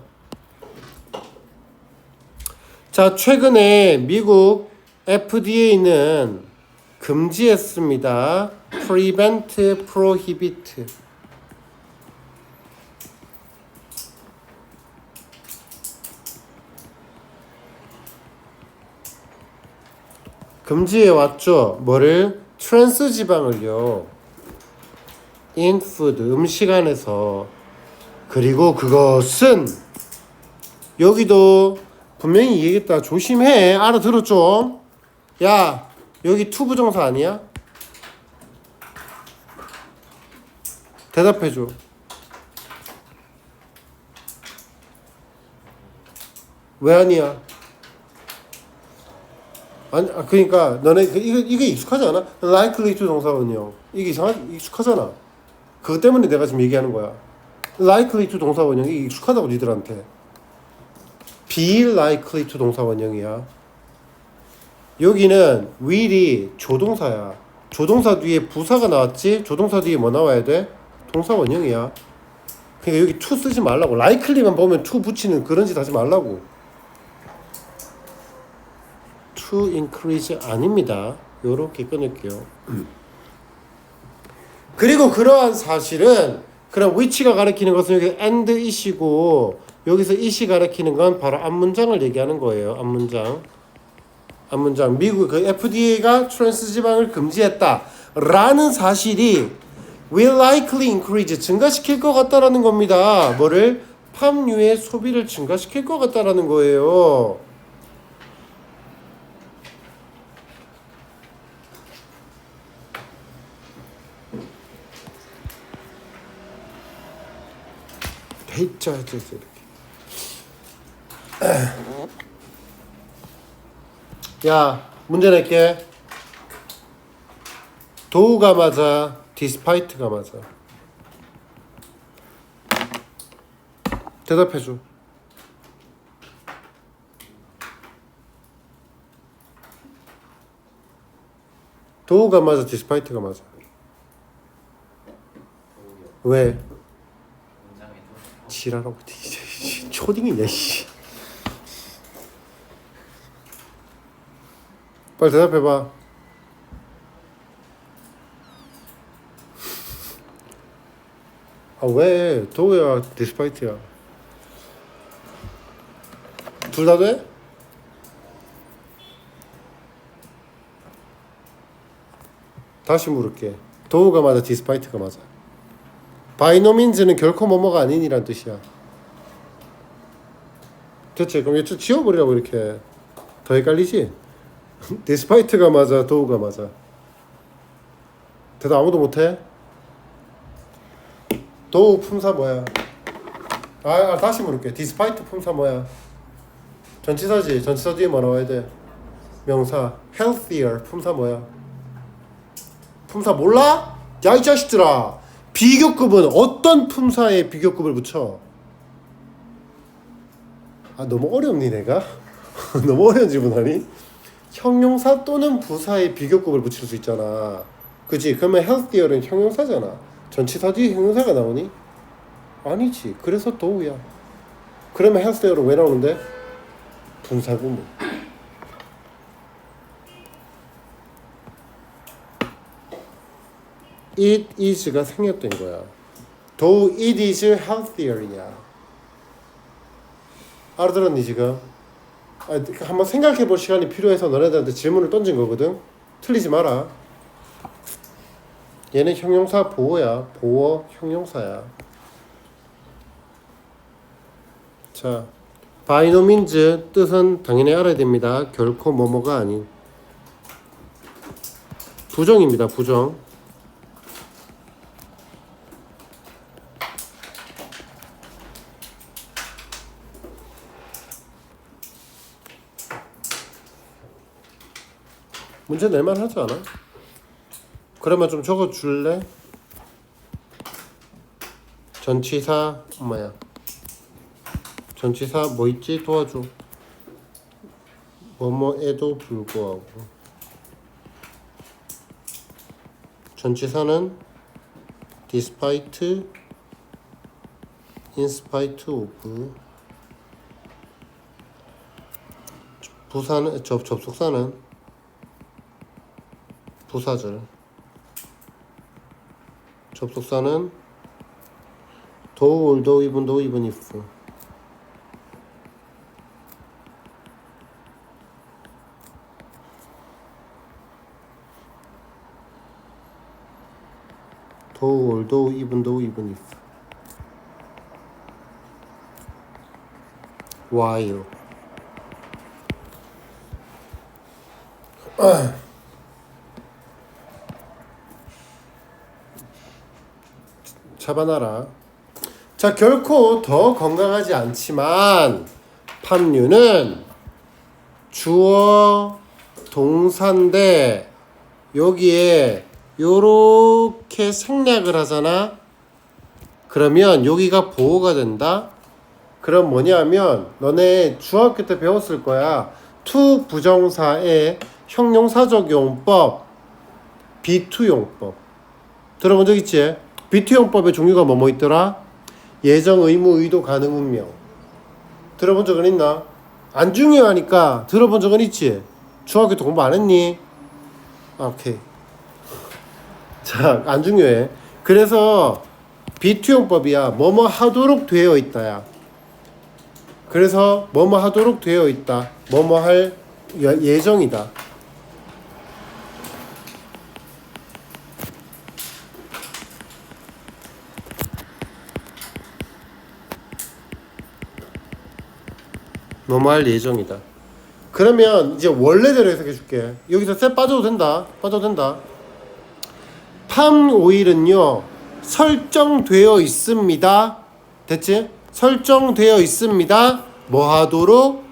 자, 최근에 미국 FDA는 금지했습니다. Prevent, Prohibit. 금지해 왔죠. 뭐를? 트랜스 지방을요. in food, 음식 안에서. 그리고 그것은 여기도 분명히 얘기했다. 조심해. 알아들어 좀. 야, 여기 to 부정사 아니야? 대답해줘. 왜 아니야? 아니, 그러니까 너네 이게 익숙하지 않아? likely to 동사원형. 이게 익숙하잖아. 그것 때문에 내가 지금 얘기하는 거야. likely to 동사원형이 익숙하다고 니들한테. be likely to 동사원형이야. 여기는 will이 조동사야. 조동사 뒤에 부사가 나왔지? 조동사 뒤에 뭐 나와야 돼? 동사원형이야. 그러니까 여기 to 쓰지 말라고. likely만 보면 to 붙이는 그런 짓 하지 말라고. to increase 아닙니다. 요렇게 끊을게요. 그리고 그러한 사실은, 그럼 which가 가리키는 것은 여기 and it이고, 여기서 it이 가리키는 건 바로 앞문장을 얘기하는 거예요. 앞문장. 미국 그 FDA가 트랜스 지방을 금지했다 라는 사실이 will likely increase, 증가시킬 것 같다라는 겁니다. 뭐를? 팜유의 소비를 증가시킬 것 같다라는 거예요. 이렇게. 야, 문제 낼게. 도우가 맞아, despite가 맞아? 대답해줘. 도우가 맞아, despite가 맞아? 왜? 지랄하고 초딩이냐 씨. 빨리 대답해봐. 아 왜? 도우야 despite야. 둘 다 돼? 다시 물을게. 도우가 맞아, despite가 맞아. by no means는 결코 뭐뭐가 아닌이란 뜻이야. 됐지? 그럼 얘 좀 지워버리라고 이렇게. 더 헷갈리지? despite가 맞아, 도우가 맞아. 대답 아무도 못해? 도우 품사 뭐야? 다시 물을게. despite 품사 뭐야? 전치사지. 전치사 뒤에 뭐 나와야 돼? 명사. healthier 품사 뭐야? 품사 몰라? 야 이 자식들아. 비교급은 어떤 품사에 비교급을 붙여? 아 너무 어렵니 내가? 너무 어려운 질문하니? 형용사 또는 부사에 비교급을 붙일 수 있잖아. 그치? 그러면 healthier는 형용사잖아. 전치사 뒤에 형용사가 나오니? 아니지. 그래서 도우야. 그러면 healthier은 왜 나오는데? 분사구문. it is가 생략된 거야. though it is healthier야. 알아들었니 지금? 한번 생각해 볼 시간이 필요해서 너네들한테 질문을 던진 거거든. 틀리지 마라. 얘는 형용사 보어야. 보어 형용사야. 자, by no means 뜻은 당연히 알아야 됩니다. 결코 뭐뭐가 아닌. 부정입니다. 부정. 문제 낼만 하지 않아? 그러면 좀 적어줄래? 전치사 엄마야. 전치사 뭐 있지? 도와줘. 뭐뭐에도 불구하고. 전치사는 despite, in spite of. 부사는 접속사는 부사절. 접속사는 though, although, even though, even if. though, although, even though, even if. while. 잡아놔라. 자, 결코 더 건강하지 않지만 팜유는 주어 동사인데 여기에 요렇게 생략을 하잖아. 그러면 여기가 보호가 된다. 그럼 뭐냐면 너네 중학교 때 배웠을 거야. to 부정사의 형용사적 용법, be to 용법. 들어본 적 있지? be to 용법의 종류가 뭐뭐 있더라? 예정, 의무, 의도, 가능, 운명. 들어본 적은 있나? 안 중요하니까 들어본 적은 있지? 중학교 때 공부 안 했니? 오케이. 자, 안 중요해. 그래서 be to 용법이야. 뭐뭐 하도록 되어 있다야. 그래서 뭐뭐 하도록 되어 있다. 뭐뭐 할 예정이다. 뭐뭐 할 예정이다. 그러면 이제 원래대로 해석해 줄게. 여기서 쎄 빠져도 된다. 빠져도 된다. 팜 오일은요 설정되어 있습니다. 됐지? 설정되어 있습니다. 뭐 하도록?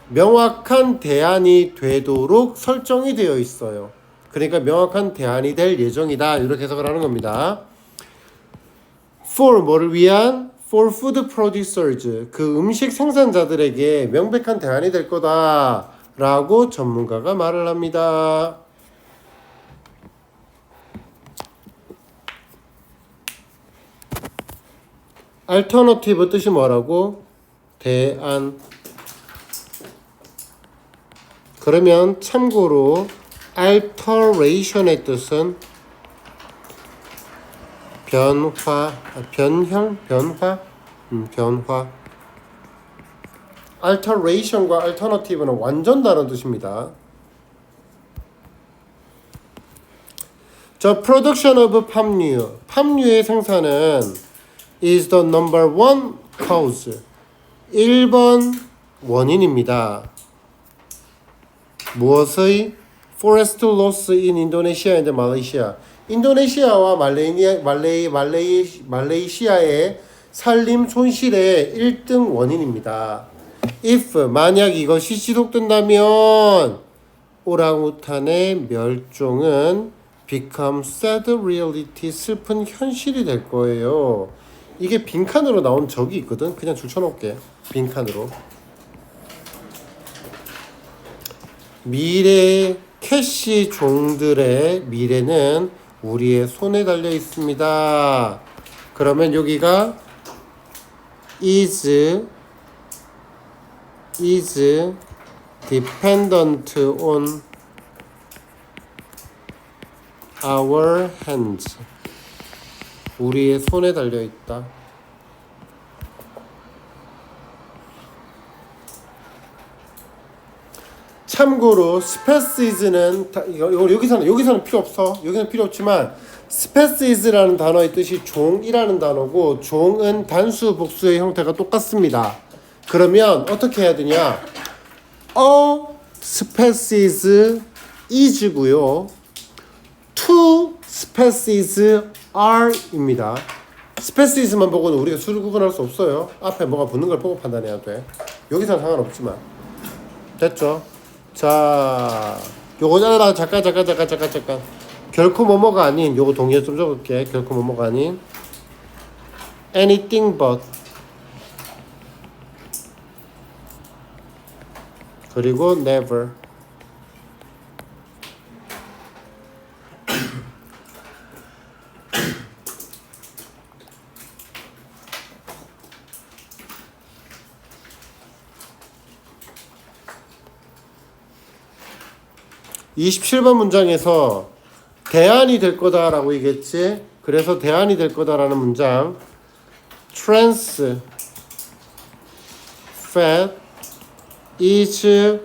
명확한 대안이 되도록 설정이 되어 있어요. 그러니까 명확한 대안이 될 예정이다. 이렇게 해석을 하는 겁니다. For 뭐를 위한? For food producers. 그 음식 생산자들에게 명백한 대안이 될 거다. 라고 전문가가 말을 합니다. alternative 뜻이 뭐라고? 대안. 그러면 참고로 alteration의 뜻은 변화. alteration과 alternative는 완전 다른 뜻입니다. The production of 팜유의 생산은 is the number one cause 1번 원인입니다. 무엇의? forest loss in Indonesia and Malaysia. 인도네시아와 말레이시아의 산림 손실의 1등 원인입니다. if 만약 이것이 지속된다면 오랑우탄의 멸종은 become sad reality 슬픈 현실이 될 거예요. 이게 빈칸으로 나온 적이 있거든. 그냥 줄쳐놓을게. 빈칸으로. 미래의 캐시 종들의 미래는 우리의 손에 달려 있습니다. 그러면 여기가 is dependent on our hands. 우리의 손에 달려 있다. 참고로 specis는 여기서는 필요 없어. 여기는 필요 없지만 specis라는 단어의 뜻이 종이라는 단어고 종은 단수 복수의 형태가 똑같습니다. 그러면 어떻게 해야 되냐? A species is고요. Two species are입니다. species만 보고는 우리가 수를 구분할 수 없어요. 앞에 뭐가 붙는 걸 보고 판단해야 돼. 여기서는 상관없지만. 됐죠? 자, 요거 잠깐. 결코 뭐뭐가 아닌, 요거 동의어 좀 적을게. 결코 뭐뭐가 아닌 anything but 그리고 never. (27번) 문장에서 대안이 될 거다라고 얘기했지. 그래서 대안이 될 거다라는 문장 trans fat is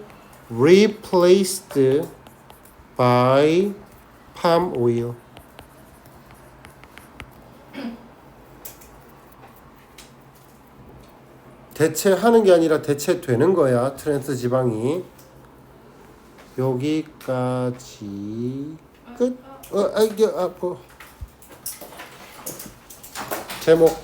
replaced by palm oil. 대체하는 게 아니라 대체되는 거야. 트랜스 지방이. 여기까지 끝. 제목.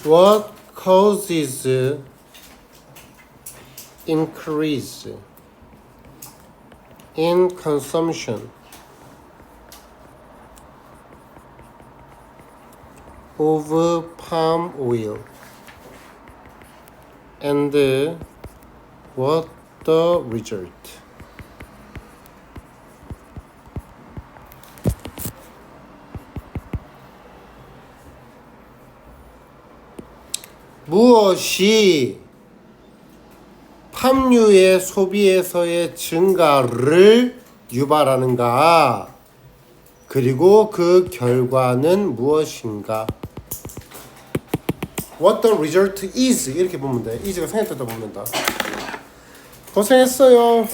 What causes increase in consumption of palm oil and what the result? 무엇이 팜유의 소비에서의 증가를 유발하는가? 그리고 그 결과는 무엇인가? What the result is 이렇게 보면 돼. is가 생략되다 보면 다. 고생했어요.